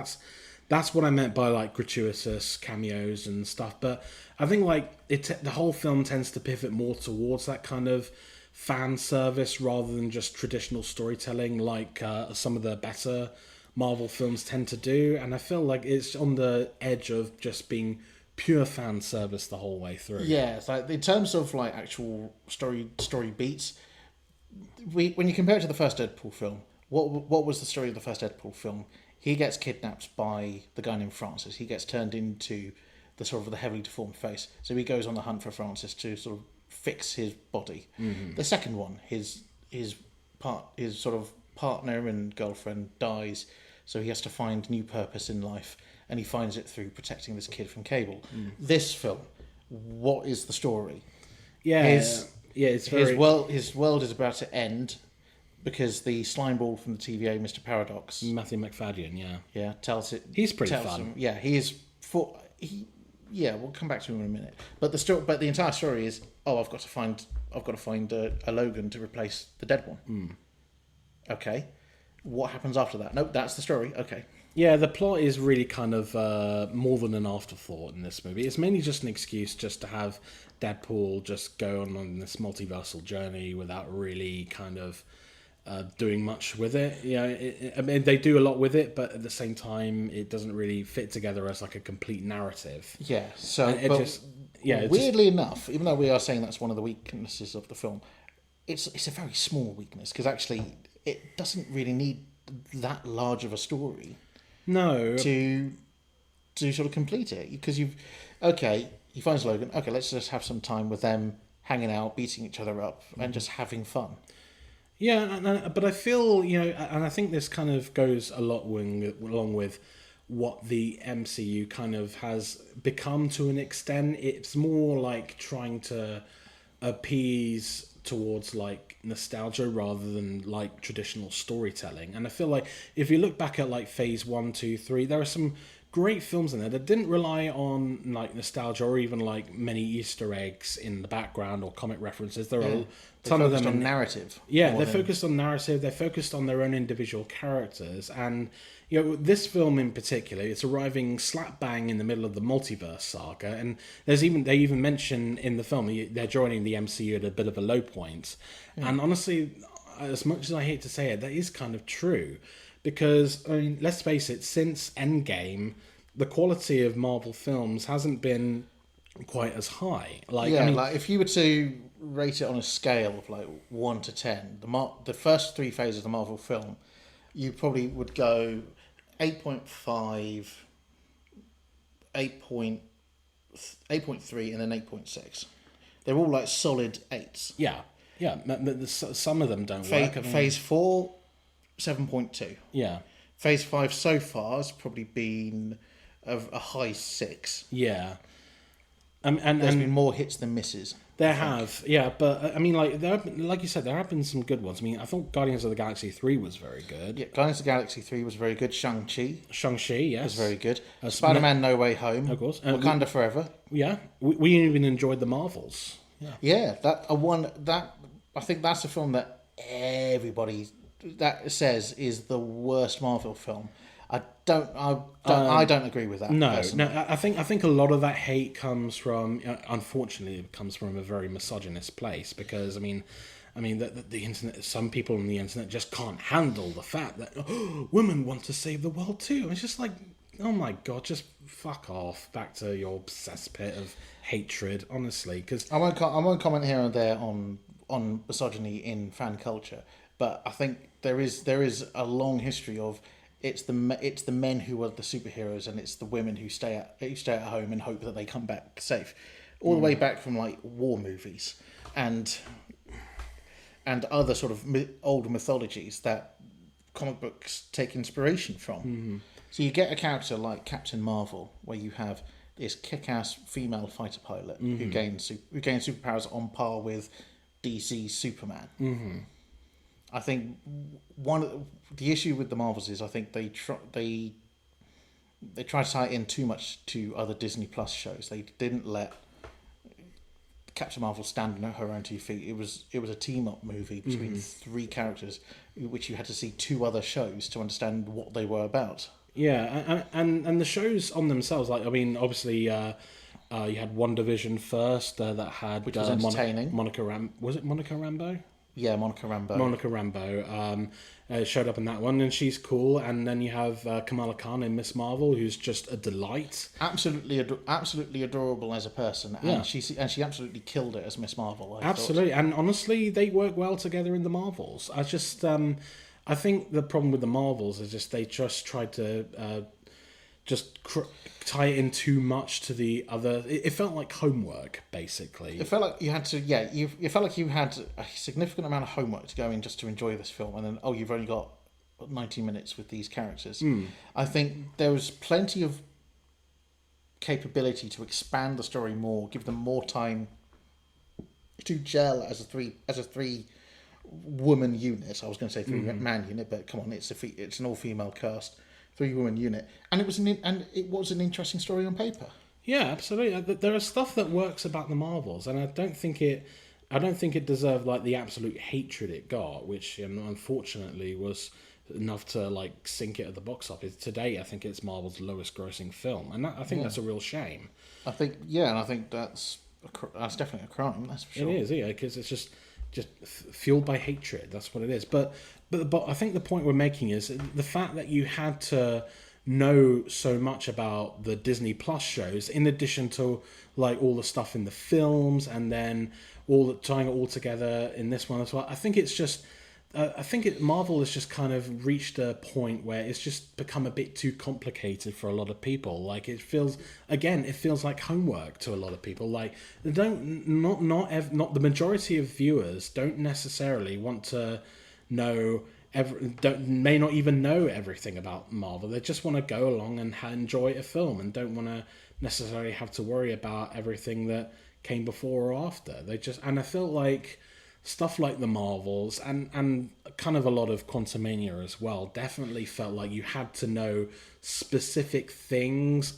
that's what I meant by like gratuitous cameos and stuff. But I think like the whole film tends to pivot more towards that kind of fan service rather than just traditional storytelling like some of the better Marvel films tend to do. And I feel like it's on the edge of just being pure fan service the whole way through. Yeah, it's like in terms of like actual story beats, when you compare it to the first Deadpool film, what was the story of the first Deadpool film? He gets kidnapped by the guy named Francis. He gets turned into the sort of the heavily deformed face. So he goes on the hunt for Francis to sort of fix his body. The second one, his sort of partner and girlfriend dies, so he has to find new purpose in life, and he finds it through protecting this kid from Cable. This film, what is the story? It's very... his world is about to end because the slime ball from the TVA, Mr. Paradox, Matthew McFadden, tells it. He's pretty fun. We'll come back to him in a minute. But the entire story is, I've got to find a Logan to replace the dead one. Okay, what happens after that? Nope, that's the story. Okay. Yeah, the plot is really kind of more than an afterthought in this movie. It's mainly just an excuse just to have Deadpool just go on this multiversal journey without really kind of doing much with it. I mean, they do a lot with it, but at the same time, it doesn't really fit together as like a complete narrative. Yeah. So, weirdly enough, even though we are saying that's one of the weaknesses of the film, it's a very small weakness because actually it doesn't really need that large of a story. No. To sort of complete it, because he finds Logan. Okay, let's just have some time with them hanging out, beating each other up, and just having fun. Yeah, but I feel, and I think this kind of goes a lot along with what the MCU kind of has become to an extent. It's more like trying to appease towards like nostalgia rather than like traditional storytelling. And I feel like if you look back at like phase 1, 2, 3, there are some great films in there that didn't rely on like nostalgia or even like many Easter eggs in the background or comic references. There are a ton of them on narrative. Yeah, they're focused on narrative. They're focused on their own individual characters, and this film in particular, it's arriving slap bang in the middle of the multiverse saga, and they even mention in the film they're joining the MCU at a bit of a low point. And honestly, as much as I hate to say it, that is kind of true. Because, I mean, let's face it, since Endgame, the quality of Marvel films hasn't been quite as high. Like if you were to rate it on a scale of like 1 to 10, the first 3 phases of the Marvel film, you probably would go 8.5, 8.3, and then 8.6. They're all like solid 8s. Yeah. Some of them don't work. Phase 4... 7.2. Yeah. Phase 5 so far has probably been a high 6. Yeah. And there's been more hits than misses. There have, yeah, but I mean, like you said, there have been some good ones. I mean, I thought Guardians of the Galaxy 3 was very good. Yeah, Guardians of the Galaxy 3 was very good. Shang-Chi, yes, was very good. Spider-Man: No Way Home, of course. Wakanda Forever. Yeah, we even enjoyed the Marvels. Yeah, I think that's a film that everybody that says is the worst Marvel film. I don't agree with that. No, I think a lot of that hate comes from, unfortunately, it comes from a very misogynist place. Because I mean, the internet, some people on the internet just can't handle the fact that women want to save the world too. It's just like, oh my god, just fuck off back to your cesspit of hatred. Honestly, because I won't comment here and there on misogyny in fan culture, but I think there is a long history of it's the men who are the superheroes and it's the women who stay at home and hope that they come back safe, all the way back from like war movies and other sort of old mythologies that comic books take inspiration from. Mm-hmm. So you get a character like Captain Marvel, where you have this kick-ass female fighter pilot who gains superpowers on par with DC's Superman. Mm-hmm. I think the issue with the Marvels is I think they try to tie in too much to other Disney Plus shows. They didn't let Captain Marvel stand on her own 2 feet. It was a team up movie between 3 characters, which you had to see 2 other shows to understand what they were about. Yeah, and the shows on themselves, like I mean, obviously, you had WandaVision first that had which was entertaining. Was it Monica Rambeau? Yeah, Monica Rambeau showed up in that one, and she's cool. And then you have Kamala Khan in Miss Marvel, who's just a delight. Absolutely adorable as a person, and she absolutely killed it as Miss Marvel. Absolutely, and honestly, they work well together in the Marvels. I just I think the problem with the Marvels is just they just tried to tie it in too much to the other. It felt like homework, basically. It felt like you had to, you felt like you had a significant amount of homework to go in just to enjoy this film, and then, you've only got 90 minutes with these characters. I think there was plenty of capability to expand the story more, give them more time to gel as a three woman unit. I was going to say three man unit, but come on, it's an all female cast, 3-woman unit, and it was an interesting story on paper. Yeah, absolutely. There are stuff that works about the Marvels, and I don't think it deserved like the absolute hatred it got, which unfortunately was enough to like sink it at the box office. Today, I think it's Marvel's lowest grossing film, and I think that's a real shame. I think that's definitely a crime. That's for sure. It is, yeah, because it's just fueled by hatred. That's what it is. But I think the point we're making is the fact that you had to know so much about the Disney Plus shows, in addition to like all the stuff in the films, and then tying it all together in this one as well. I think it's just. Marvel has just kind of reached a point where it's just become a bit too complicated for a lot of people. Like it feels like homework to a lot of people. Like not the majority of viewers don't necessarily want to know may not even know everything about Marvel. They just want to go along and enjoy a film and don't want to necessarily have to worry about everything that came before or after. And I feel like stuff like the Marvels and kind of a lot of Quantumania as well definitely felt like you had to know specific things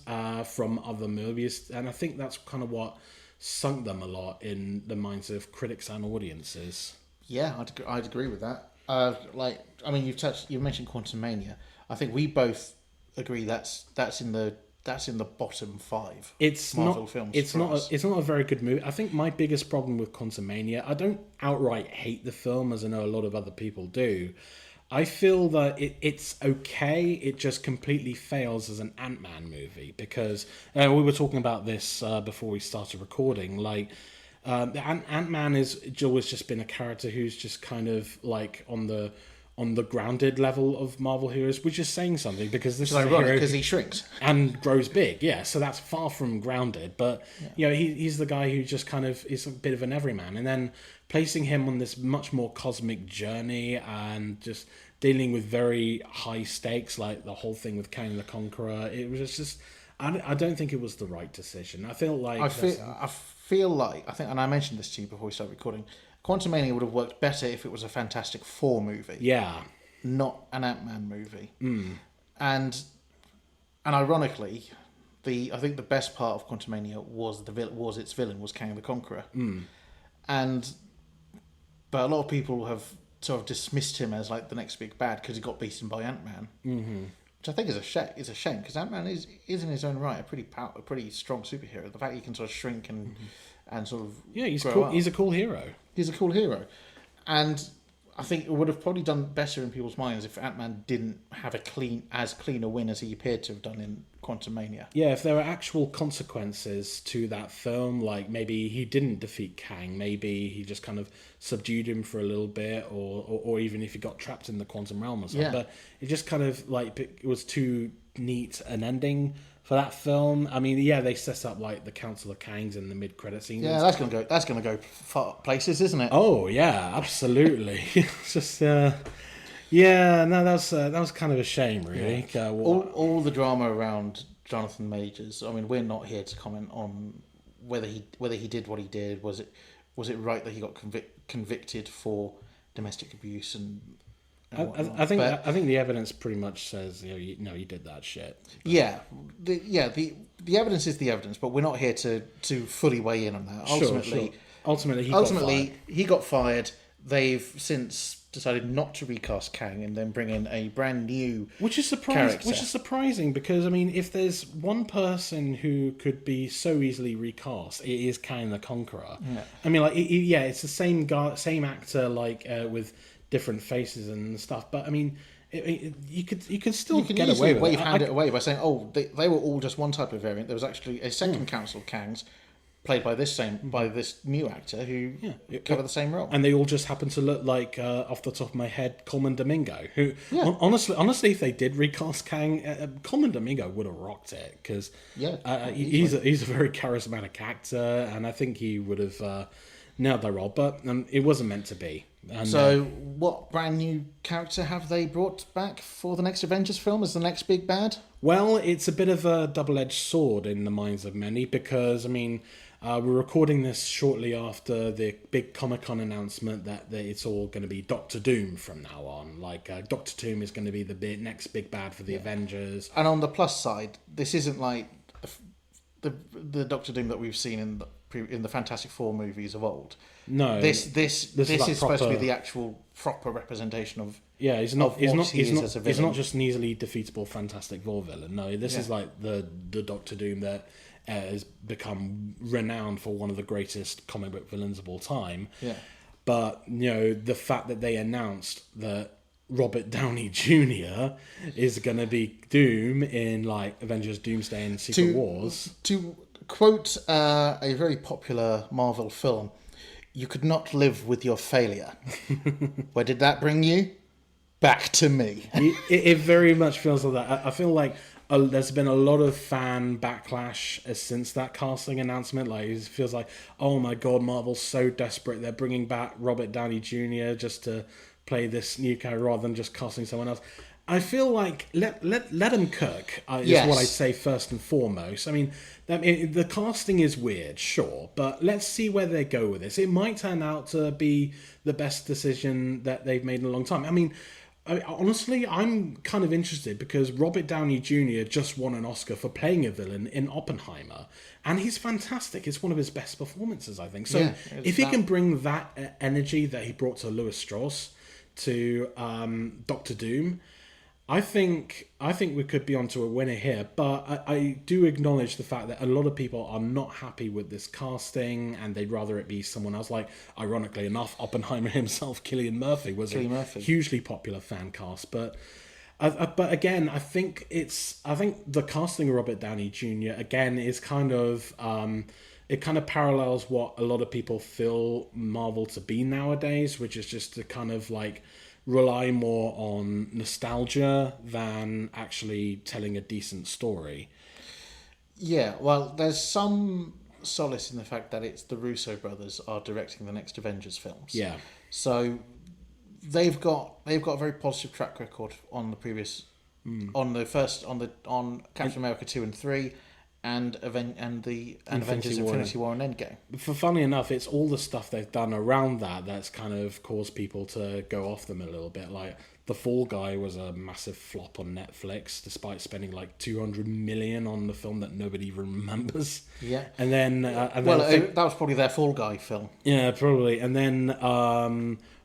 from other movies, and I think that's kind of what sunk them a lot in the minds of critics and audiences. Yeah, I'd agree with that. You mentioned Quantumania. I think we both agree that's in the bottom 5 Marvel films. It's not a very good movie. I think my biggest problem with Quantumania, I don't outright hate the film, as I know a lot of other people do. I feel that it's okay. It just completely fails as an Ant-Man movie, because we were talking about this before we started recording. Like Ant-Man has always just been a character who's just kind of like on the grounded level of Marvel heroes, which is saying something, because this is ironic because he shrinks and grows big. Yeah, so that's far from grounded. But he's the guy who just kind of is a bit of an everyman, and then placing him on this much more cosmic journey and just dealing with very high stakes, like the whole thing with Kang the Conqueror. It was just I don't think it was the right decision. I feel like I think, and I mentioned this to you before we started recording, Quantumania would have worked better if it was a Fantastic Four movie. Yeah. Not an Ant-Man movie. And ironically, I think the best part of Quantumania was its villain, was Kang the Conqueror. But a lot of people have sort of dismissed him as like the next big bad because he got beaten by Ant-Man. Which I think is a shame, because Ant-Man is in his own right a pretty strong superhero. The fact he can sort of shrink and sort of he's cool. Up. He's a cool hero. He's a cool hero, and I think it would have probably done better in people's minds if Ant-Man didn't have as clean a win as he appeared to have done in Quantumania. Yeah, if there were actual consequences to that film, like maybe he didn't defeat Kang, maybe he just kind of subdued him for a little bit, or even if he got trapped in the quantum realm or something. Yeah. But it just kind of like it was too neat an ending for that film. I mean, they set up like the Council of Kangs in the mid-credit scene. Yeah, that's gonna go far places, isn't it? Oh yeah, absolutely. It's just that was kind of a shame, really. Yeah. All the drama around Jonathan Majors. I mean, we're not here to comment on whether he did what he did. Was it right that he got convicted for domestic abuse and I think the evidence pretty much says you did that shit. But. The evidence is the evidence, but we're not here to fully weigh in on that. Ultimately, he got fired. They've since decided not to recast Kang and then bring in a brand new character. Which is surprising, because I mean, if there's one person who could be so easily recast, it is Kang the Conqueror. Yeah. I mean, like it's the same guy, same actor, like with different faces and stuff, but I mean, you could still get away with it. Hand it away by saying, they were all just one type of variant. There was actually a second Council of Kangs played by this new actor who covered the same role. And they all just happen to look like, off the top of my head, Colman Domingo. Who, honestly, if they did recast Kang, Colman Domingo would have rocked it because he's a very charismatic actor, and I think he would have nailed that role. But it wasn't meant to be. And, so, what brand new character have they brought back for the next Avengers film as the next big bad? Well, it's a bit of a double-edged sword in the minds of many because, I mean, we're recording this shortly after the big Comic-Con announcement that it's all going to be Doctor Doom from now on. Like, Doctor Doom is going to be the next big bad for the Avengers. And on the plus side, this isn't like the Doctor Doom that we've seen in the Fantastic Four movies of old. No, this is like supposed to be the actual proper representation of. Yeah, he's not just an easily defeatable Fantastic Four villain. No, this is like the Doctor Doom that has become renowned for one of the greatest comic book villains of all time. Yeah. But, the fact that they announced that Robert Downey Jr. is going to be Doom in like Avengers Doomsday and Secret Wars. To quote a very popular Marvel film, you could not live with your failure. Where did that bring you? Back to me. It very much feels like that. I feel like there's been a lot of fan backlash since that casting announcement. Like, it feels like, oh my god, Marvel's so desperate. They're bringing back Robert Downey Jr. just to play this new character rather than just casting someone else. I feel like let them cook is what I'd say first and foremost. I mean, the casting is weird, sure, but let's see where they go with this. It might turn out to be the best decision that they've made in a long time. I mean, honestly, I'm kind of interested because Robert Downey Jr. just won an Oscar for playing a villain in Oppenheimer, and he's fantastic. It's one of his best performances, I think. So if he can bring that energy that he brought to Louis Strauss to Doctor Doom, I think we could be onto a winner here, but I do acknowledge the fact that a lot of people are not happy with this casting and they'd rather it be someone else. Like, ironically enough, Oppenheimer himself, Cillian Murphy, was a hugely popular fan cast. But again, I think the casting of Robert Downey Jr. again is kind of it kind of parallels what a lot of people feel Marvel to be nowadays, which is just to kind of like rely more on nostalgia than actually telling a decent story. Yeah, well, there's some solace in the fact that it's the Russo brothers are directing the next Avengers films. Yeah. So they've got a very positive track record on the previous on Captain America 2 and 3 and Avengers Infinity War and Endgame. Funny enough, it's all the stuff they've done around that's kind of caused people to go off them a little bit. Like, The Fall Guy was a massive flop on Netflix, despite spending like $200 million on the film that nobody even remembers. Yeah. And then... that was probably their Fall Guy film. Yeah, probably. And then...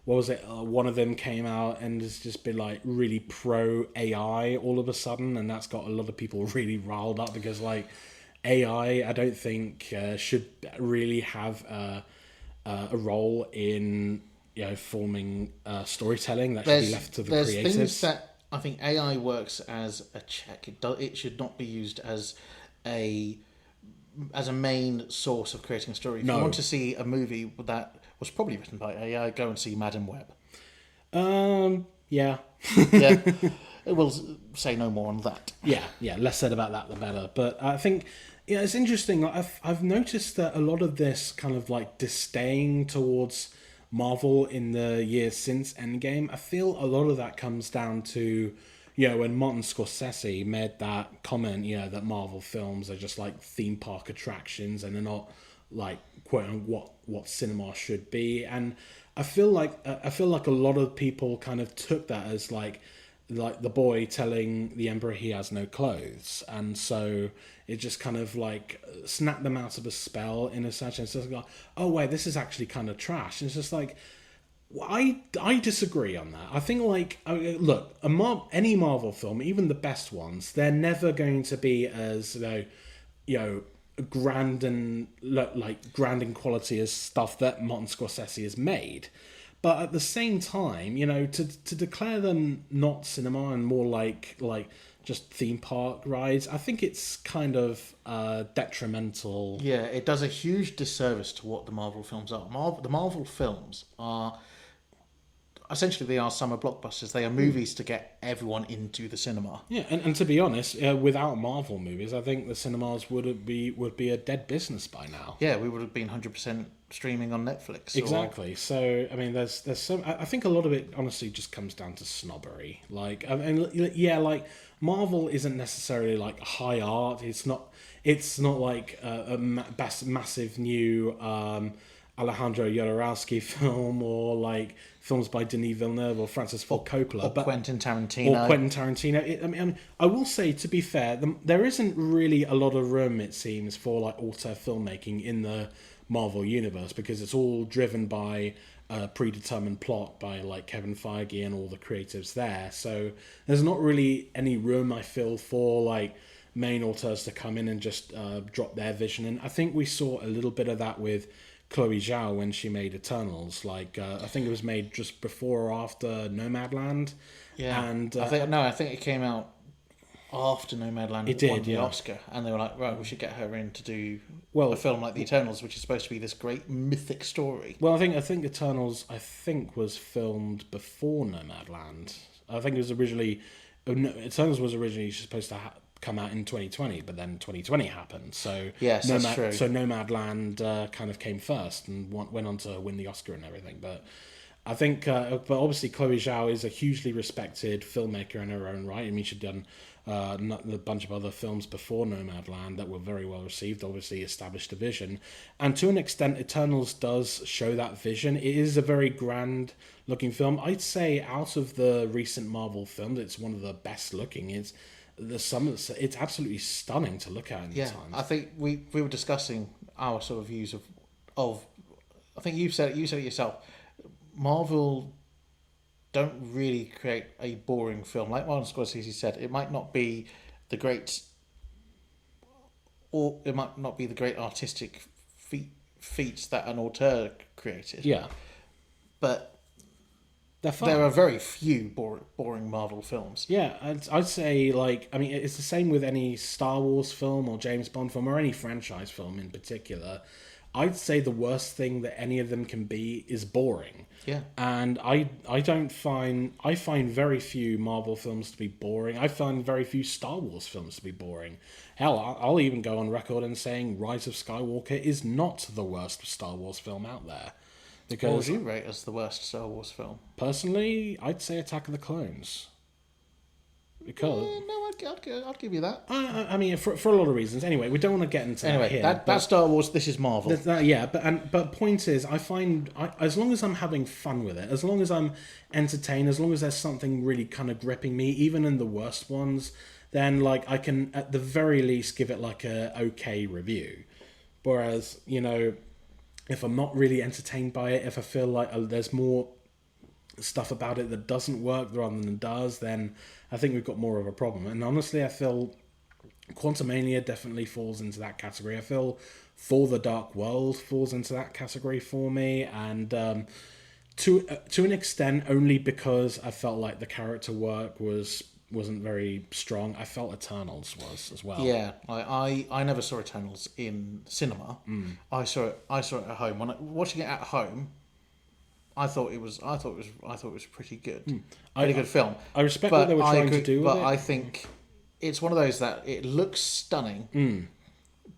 what was it? One of them came out and has just been like really pro AI all of a sudden, and that's got a lot of people really riled up because like AI, I don't think should really have a role in forming storytelling. That should be left to the creatives. There's things that I think AI works as a check. It should not be used as a main source of creating a story. If you want to see a movie that was probably written by AI, go and see Madam Web. Yeah. Yeah. We'll say no more on that. Yeah, less said about that the better. But I think it's interesting. I've noticed that a lot of this kind of like disdain towards Marvel in the years since Endgame, I feel a lot of that comes down to when Martin Scorsese made that comment, that Marvel films are just like theme park attractions and they're not like quote unquote what cinema should be. And I feel like a lot of people kind of took that as like the boy telling the emperor he has no clothes, and so it just kind of like snapped them out of a spell in a sense. And it's just like, oh wait, this is actually kind of trash. And it's just like, I disagree on that. I think like, look, any Marvel film, even the best ones, they're never going to be as grand and grand in quality as stuff that Martin Scorsese has made. But at the same time, to declare them not cinema and more like just theme park rides. I think it's kind of detrimental. Yeah, it does a huge disservice to what the Marvel films are. The Marvel films are essentially they are summer blockbusters. They are movies to get everyone into the cinema. Yeah, and to be honest, without Marvel movies, I think the cinemas would be a dead business by now. Yeah, we would have been 100% streaming on Netflix. Exactly. So I mean, there's some. I think a lot of it honestly just comes down to snobbery. Like, like Marvel isn't necessarily like high art. It's not. It's not like a massive new Alejandro Jodorowsky film, or like films by Denis Villeneuve or Francis Ford Coppola, or Quentin Tarantino. I mean, I will say, to be fair, there isn't really a lot of room, it seems, for like auteur filmmaking in the Marvel universe, because it's all driven by a predetermined plot by like Kevin Feige and all the creatives there. So there's not really any room, I feel, for like main auteurs to come in and just drop their vision. And I think we saw a little bit of that with Chloe Zhao when she made Eternals. Like I think it was made just before or after Nomadland. Yeah, and I think it came out after Nomadland. It did, won the yeah. Oscar, and they were like, right, we should get her in to do Well, a film like The Eternals, which is supposed to be this great mythic story. Well, I think Eternals was filmed before Nomadland. I think it was originally Eternals was originally supposed to come out in 2020, but then 2020 happened. So yes, that's true. So Nomadland kind of came first and went on to win the Oscar and everything. But I think, but obviously Chloe Zhao is a hugely respected filmmaker in her own right. I mean, she'd done a bunch of other films before Nomadland that were very well received, obviously established a vision. And to an extent, Eternals does show that vision. It is a very grand looking film. I'd say out of the recent Marvel films, it's one of the best looking. It's absolutely stunning to look at in Yeah, times. I think we were discussing our sort of views of I think you said it yourself. Marvel don't really create a boring film. Like Martin Scorsese said, it might not be the great, or it might not be the great artistic feats that an auteur created. Yeah, but they're fun. There are very few boring Marvel films. Yeah, I'd say, like, I mean, it's the same with any Star Wars film or James Bond film or any franchise film in particular. I'd say the worst thing that any of them can be is boring. Yeah. And I find very few Marvel films to be boring. I find very few Star Wars films to be boring. Hell, I'll even go on record in saying Rise of Skywalker is not the worst Star Wars film out there. Because what would you rate as the worst Star Wars film? Personally, I'd say Attack of the Clones. Because no, I'd give you that. I mean, for a lot of reasons. Anyway, we don't want to get into that here. That's Star Wars. This is Marvel. But point is, I find as long as I'm having fun with it, as long as I'm entertained, as long as there's something really kind of gripping me, even in the worst ones, then like I can at the very least give it like a okay review. Whereas, you know, if I'm not really entertained by it, if I feel like there's more stuff about it that doesn't work rather than does, then I think we've got more of a problem. And honestly, I feel Quantumania definitely falls into that category. I feel For the Dark World falls into that category for me, and to an extent only because I felt like the character work wasn't very strong. I felt Eternals was as well. Yeah, I never saw Eternals in cinema. I saw it at home. Watching it at home, I thought it was pretty good. Pretty good film. I respect what they were trying to do with it. But I think it's one of those that it looks stunning,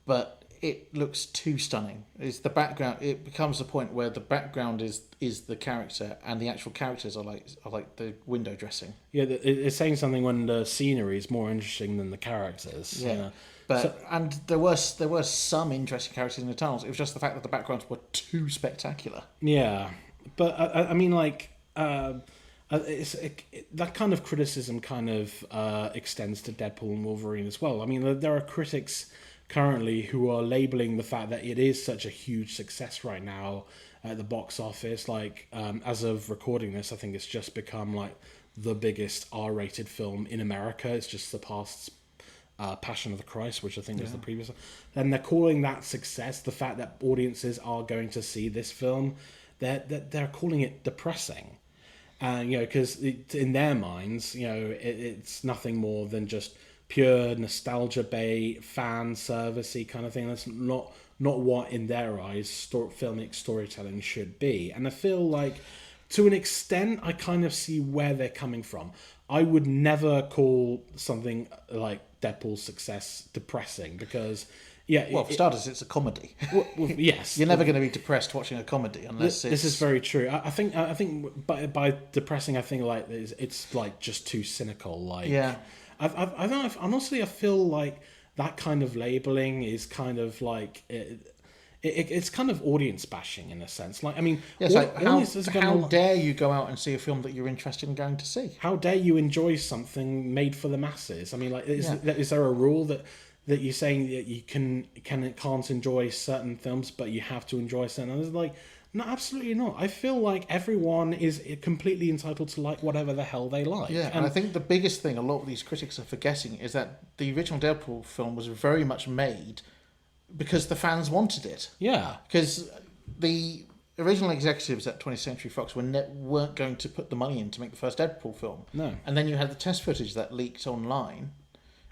but it looks too stunning. It's the background. It becomes a point where the background is the character, and the actual characters are like the window dressing. Yeah, it's saying something when the scenery is more interesting than the characters. Yeah. And there were some interesting characters in Eternals. It was just the fact that the backgrounds were too spectacular. Yeah, but I mean, like, that kind of criticism kind of extends to Deadpool and Wolverine as well. I mean, there are critics currently who are labeling the fact that it is such a huge success right now at the box office. Like, as of recording this, I think it's just become like the biggest R-rated film in America. It's just surpassed Passion of the Christ, which I think was the previous one. And they're calling that success, the fact that audiences are going to see this film, they're calling it depressing. Because in their minds, it's nothing more than just pure nostalgia bait, fan servicey kind of thing. That's not what, in their eyes, filmic storytelling should be. And I feel like, to an extent, I kind of see where they're coming from. I would never call something like Deadpool's success depressing because, for starters, it's a comedy. Yes, You're never going to be depressed watching a comedy unless this is very true. I think by depressing, I think like it's like just too cynical. Like, yeah, honestly, I feel like that kind of labeling is kind of like it's kind of audience bashing in a sense. Like, I mean, how dare you go out and see a film that you're interested in going to see? How dare you enjoy something made for the masses? I mean, like, is there a rule that you're saying that you can't enjoy certain films, but you have to enjoy certain others? Like, no, absolutely not. I feel like everyone is completely entitled to like whatever the hell they like. Yeah, and I think the biggest thing a lot of these critics are forgetting is that the original Deadpool film was very much made because the fans wanted it. Yeah. Because the original executives at 20th Century Fox weren't going to put the money in to make the first Deadpool film. No. And then you had the test footage that leaked online,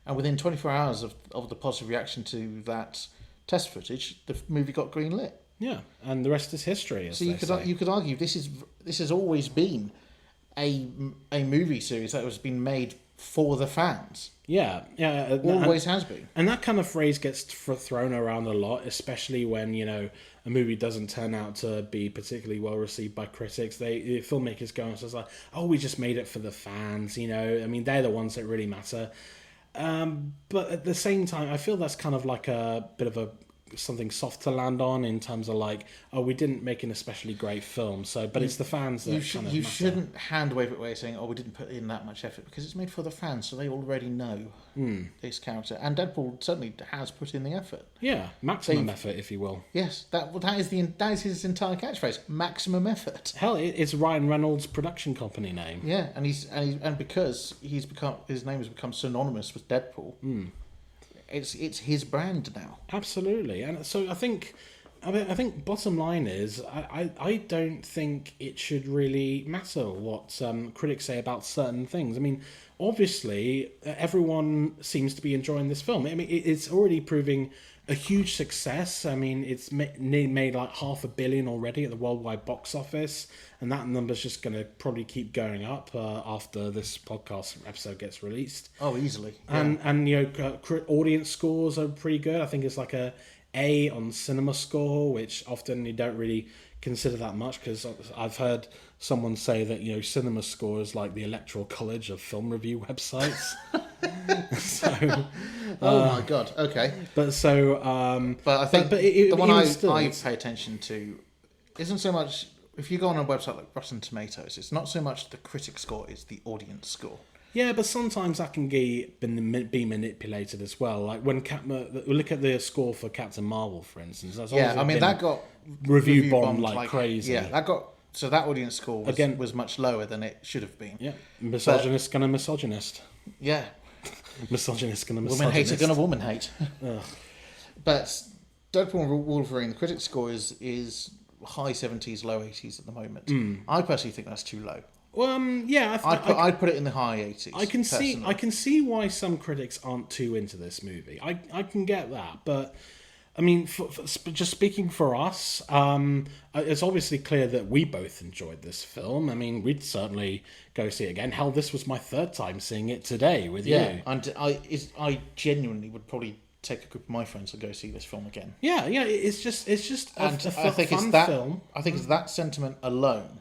and within 24 hours of the positive reaction to that test footage, the movie got greenlit. Yeah, and the rest is history. So you could argue this has always been a movie series that has been made for the fans. Yeah. Always has been. And that kind of phrase gets thrown around a lot, especially when, a movie doesn't turn out to be particularly well received by critics. The filmmakers go on, so it's like, oh, we just made it for the fans, I mean, they're the ones that really matter. But at the same time, I feel that's kind of like a bit of something soft to land on in terms of like, oh, we didn't make an especially great film, but it's the fans that you shouldn't hand wave it away saying, oh, we didn't put in that much effort, because it's made for the fans, so they already know this character, and Deadpool certainly has put in the effort. Yeah, maximum effort, if you will. Yes, that is his entire catchphrase, maximum effort. Hell, it's Ryan Reynolds' production company name. Yeah, and because his name has become synonymous with Deadpool. It's his brand now. Absolutely, and so I think bottom line is I don't think it should really matter what critics say about certain things. I mean, obviously everyone seems to be enjoying this film. I mean, it's already proving a huge success. I mean, it's made like $500 million already at the worldwide box office, and that number's just going to probably keep going up after this podcast episode gets released. Oh, easily. Yeah. And audience scores are pretty good. I think it's like a on Cinema Score, which often you don't really consider that much, because I've heard someone say that Cinema Score is like the Electoral College of film review websites. So, oh my god, okay. But I think the one I pay attention to isn't so much, if you go on a website like Rotten Tomatoes, it's not so much the critic score, it's the audience score. Yeah, but sometimes that can be manipulated as well. Like when look at the score for Captain Marvel, for instance. That got review bombed like crazy. Yeah, that audience score was much lower than it should have been. Yeah, misogynist gonna misogynist. Yeah, misogynist gonna misogynist. Woman hater gonna woman hate. But Deadpool Wolverine, the critic score is high 70s, low 80s at the moment. I personally think that's too low. Yeah, I'd put it in the high 80s. I can see why some critics aren't too into this movie. I can get that, but I mean, just speaking for us, it's obviously clear that we both enjoyed this film. I mean, we'd certainly go see it again. Hell, this was my third time seeing it today with you. Yeah, and I genuinely would probably take a group of my friends and go see this film again. Yeah, it's just a fun film. I think it's that sentiment alone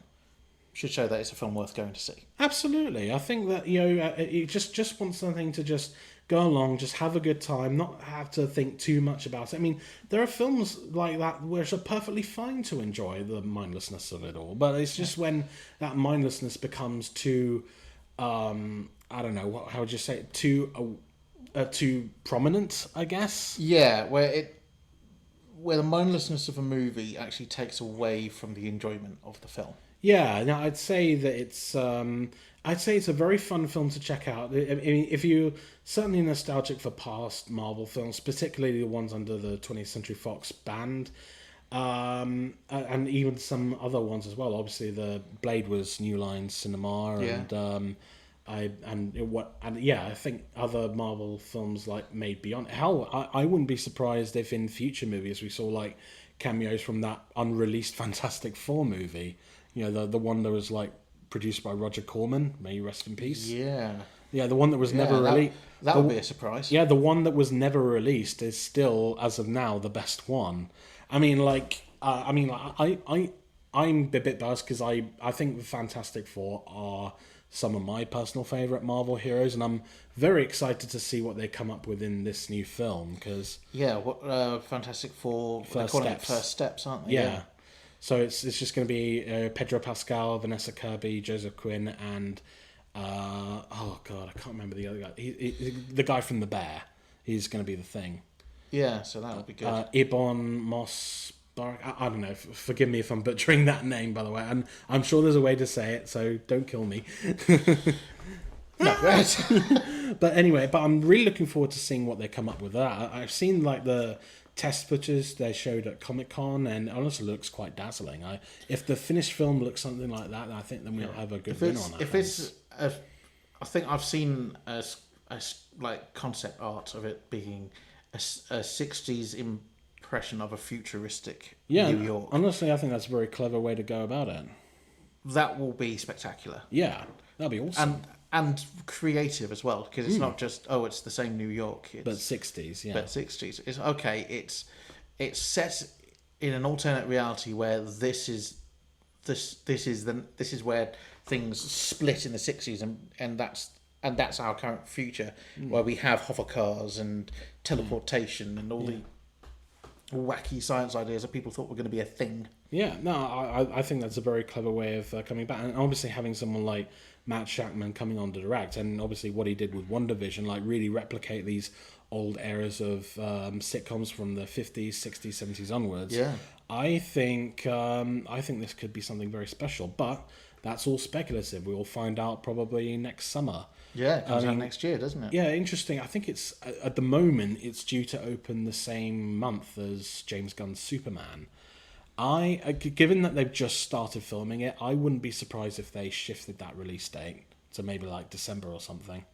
should show that it's a film worth going to see. Absolutely. I think that, you just want something to just go along, just have a good time, not have to think too much about it. I mean, there are films like that where it's perfectly fine to enjoy the mindlessness of it all, but it's just when that mindlessness becomes too, I don't know, how would you say it, too prominent, I guess? Yeah, where the mindlessness of a movie actually takes away from the enjoyment of the film. Yeah, now I'd say that it's a very fun film to check out. I mean, if you're certainly nostalgic for past Marvel films, particularly the ones under the 20th Century Fox band, And even some other ones as well. Obviously, the Blade was New Line Cinema, and I think other Marvel films like made beyond. Hell, I wouldn't be surprised if in future movies we saw like cameos from that unreleased Fantastic Four movie. You know, the one that was like produced by Roger Corman. May he rest in peace. Yeah. Yeah, the one that was never released. That would be a surprise. Yeah, the one that was never released is still, as of now, the best one. I mean, I'm a bit biased because I think the Fantastic Four are some of my personal favourite Marvel heroes, and I'm very excited to see what they come up with in this new film. Because Fantastic Four, First they're calling Steps. it First Steps, aren't they? Yeah. So it's just going to be Pedro Pascal, Vanessa Kirby, Joseph Quinn, and I can't remember the other guy. The guy from The Bear. He's going to be the Thing. Yeah, so that would be good. Ibon Moss. I don't know. Forgive me if I'm butchering that name, by the way. And I'm sure there's a way to say it, so don't kill me. No, But anyway, I'm really looking forward to seeing what they come up with. I've seen like the test footage they showed at Comic-Con, and it honestly looks quite dazzling. If the finished film looks something like that, I think then we'll have a good win on that. I think I've seen a like concept art of it being a 60s impression of a futuristic New York. Honestly, I think that's a very clever way to go about it. That will be spectacular. Yeah, that'd be awesome. And creative as well, because it's not just it's the same New York. But 60s, yeah. But 60s. It's okay. It's set in an alternate reality where this is where things split in the 60s, and that's our current future, where we have hover cars and teleportation and all the wacky science ideas that people thought were going to be a thing. Yeah, no, I think that's a very clever way of coming back, and obviously having someone like Matt Shackman coming on to direct, and obviously what he did with WandaVision, like really replicate these old eras of sitcoms from the 50s, 60s, 70s onwards. Yeah, I think this could be something very special, but that's all speculative. We will find out probably next summer. Yeah, it comes out next year, doesn't it? Yeah, interesting. I think it's at the moment it's due to open the same month as James Gunn's Superman. Given that they've just started filming it, I wouldn't be surprised if they shifted that release date to maybe like December or something.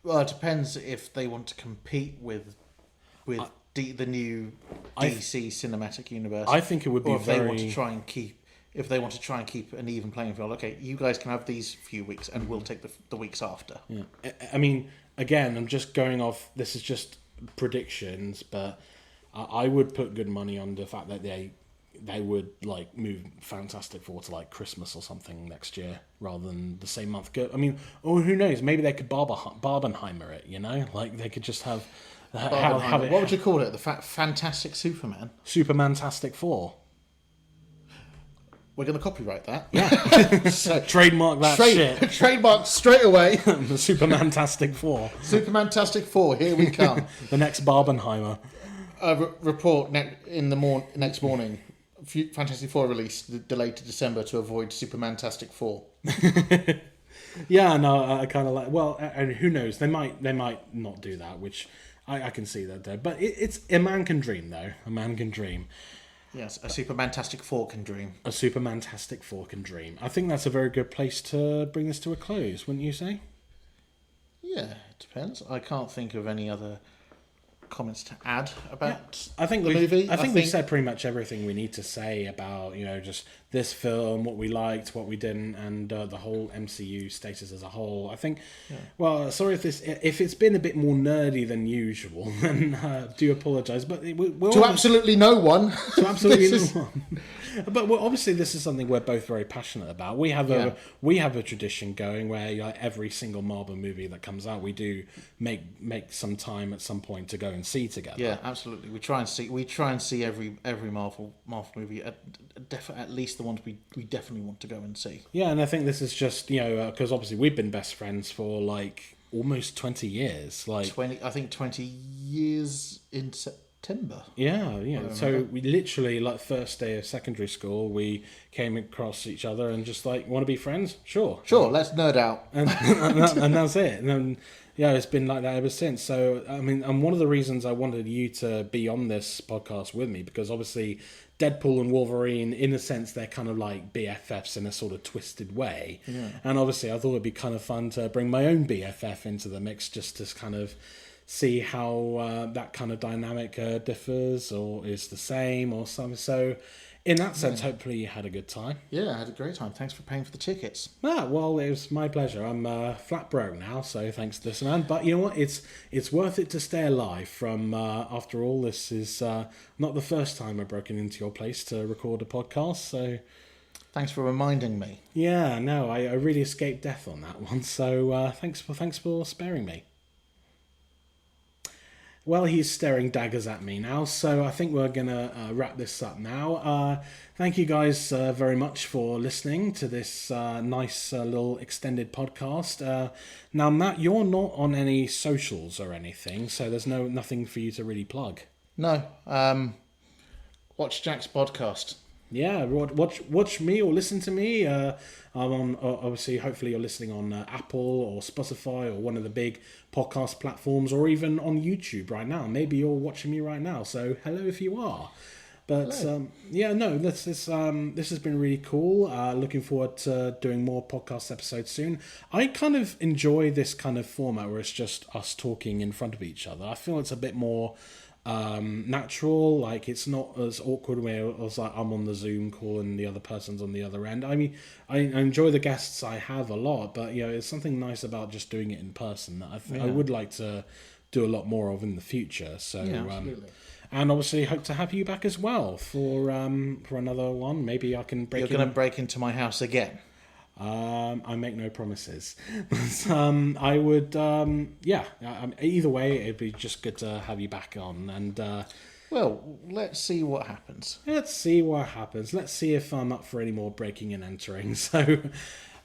Well, it depends if they want to compete with the new DC cinematic universe. I think it would be or if they want to try and keep an even playing field. Okay, you guys can have these few weeks, and we'll take the weeks after. Yeah, I mean, again, I'm just going off. This is just predictions, but I would put good money on the fact that they would like move Fantastic Four to like Christmas or something next year rather than the same month. I mean, who knows? Maybe they could Barbenheimer it. You know, like they could just have. What would you call it? The Fantastic Superman? Supermantastic Four. We're going to copyright that. Yeah. So, trademark that shit. Trademark straight away. The Supermantastic Four. Supermantastic 4, here we come. The next Barbenheimer. Report next morning. Fantastic Four release delayed to December to avoid Supermantastic 4. Yeah, no, I kind of like. Well, and who knows? They might not do that, which I can see that though. But it's a man can dream, though. A man can dream. Yes, a Supermantastic 4 can dream. A Supermantastic 4 can dream. I think that's a very good place to bring this to a close, wouldn't you say? Yeah, it depends. I can't think of any other comments to add about the movie. I think we've said pretty much everything we need to say about, just this film, what we liked, what we didn't, and the whole MCU status as a whole. I think, well, sorry if it's been a bit more nerdy than usual, then do apologise. But to absolutely no one. To absolutely no one. But obviously, this is something we're both very passionate about. We have a tradition going where every single Marvel movie that comes out, we do make some time at some point to go and see together. Yeah, absolutely. We try and see every Marvel movie, at least the ones we definitely want to go and see. Yeah, and I think this is just because obviously we've been best friends for like almost 20 years. Like 20 years in September. Yeah. So we literally like first day of secondary school, we came across each other and just like want to be friends. Sure. Let's nerd out. And that's it. And then Yeah, it's been like that ever since. So, I mean, and one of the reasons I wanted you to be on this podcast with me, because obviously Deadpool and Wolverine, in a sense, they're kind of like BFFs in a sort of twisted way. Yeah. And obviously I thought it'd be kind of fun to bring my own BFF into the mix just to kind of see how that kind of dynamic differs or is the same or something. So in that sense, hopefully you had a good time. Yeah, I had a great time. Thanks for paying for the tickets. Well, it was my pleasure. I'm flat broke now, so thanks to this man. But you know what? It's worth it to stay alive. From after all, this is not the first time I've broken into your place to record a podcast. So thanks for reminding me. Yeah, no, I really escaped death on that one. So thanks for sparing me. Well, he's staring daggers at me now, so I think we're going to wrap this up now. Thank you guys very much for listening to this nice little extended podcast. Now, Matt, you're not on any socials or anything, so there's nothing for you to really plug. No. Watch Jack's podcast. Yeah, watch me or listen to me. I'm on, obviously, hopefully you're listening on Apple or Spotify or one of the big podcast platforms, or even on YouTube right now. Maybe you're watching me right now, so hello if you are. But this has been really cool. Looking forward to doing more podcast episodes soon. I kind of enjoy this kind of format where it's just us talking in front of each other. I feel it's a bit more natural, like it's not as awkward where it's like I'm on the Zoom call and the other person's on the other end. I mean, I enjoy the guests I have a lot, but there's something nice about just doing it in person that I would like to do a lot more of in the future. So absolutely. And obviously hope to have you back as well for another one. Maybe I can break. You're going to break into my house again. I make no promises. I would, either way, it'd be just good to have you back on. And well, let's see what happens. Let's see if I'm up for any more breaking and entering. So,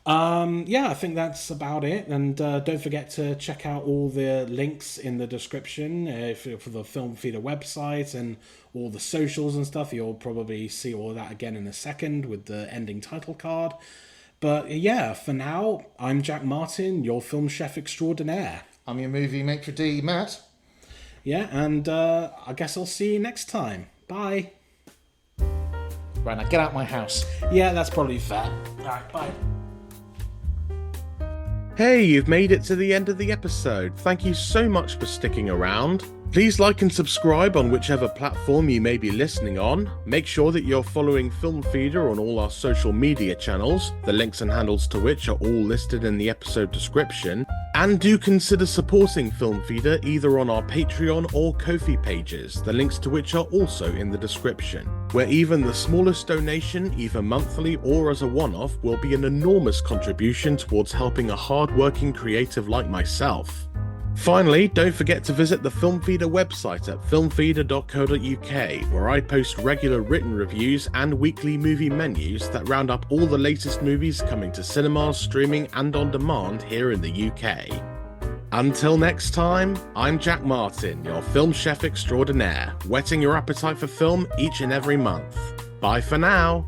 I think that's about it. And don't forget to check out all the links in the description for the Film Feeder website and all the socials and stuff. You'll probably see all that again in a second with the ending title card. But for now, I'm Jack Martin, your film chef extraordinaire. I'm your movie maitre d', Matt. Yeah, and I guess I'll see you next time. Bye. Right, now get out my house. Yeah, that's probably fair. Alright, bye. Hey, you've made it to the end of the episode. Thank you so much for sticking around. Please like and subscribe on whichever platform you may be listening on. Make sure that you're following Film Feeder on all our social media channels, the links and handles to which are all listed in the episode description. And do consider supporting Film Feeder either on our Patreon or Ko-fi pages, the links to which are also in the description, where even the smallest donation, either monthly or as a one-off, will be an enormous contribution towards helping a hard-working creative like myself. Finally, don't forget to visit the Film Feeder website at filmfeeder.co.uk, where I post regular written reviews and weekly movie menus that round up all the latest movies coming to cinemas, streaming and on demand here in the UK. Until next time, I'm Jack Martin, your film chef extraordinaire, whetting your appetite for film each and every month. Bye for now.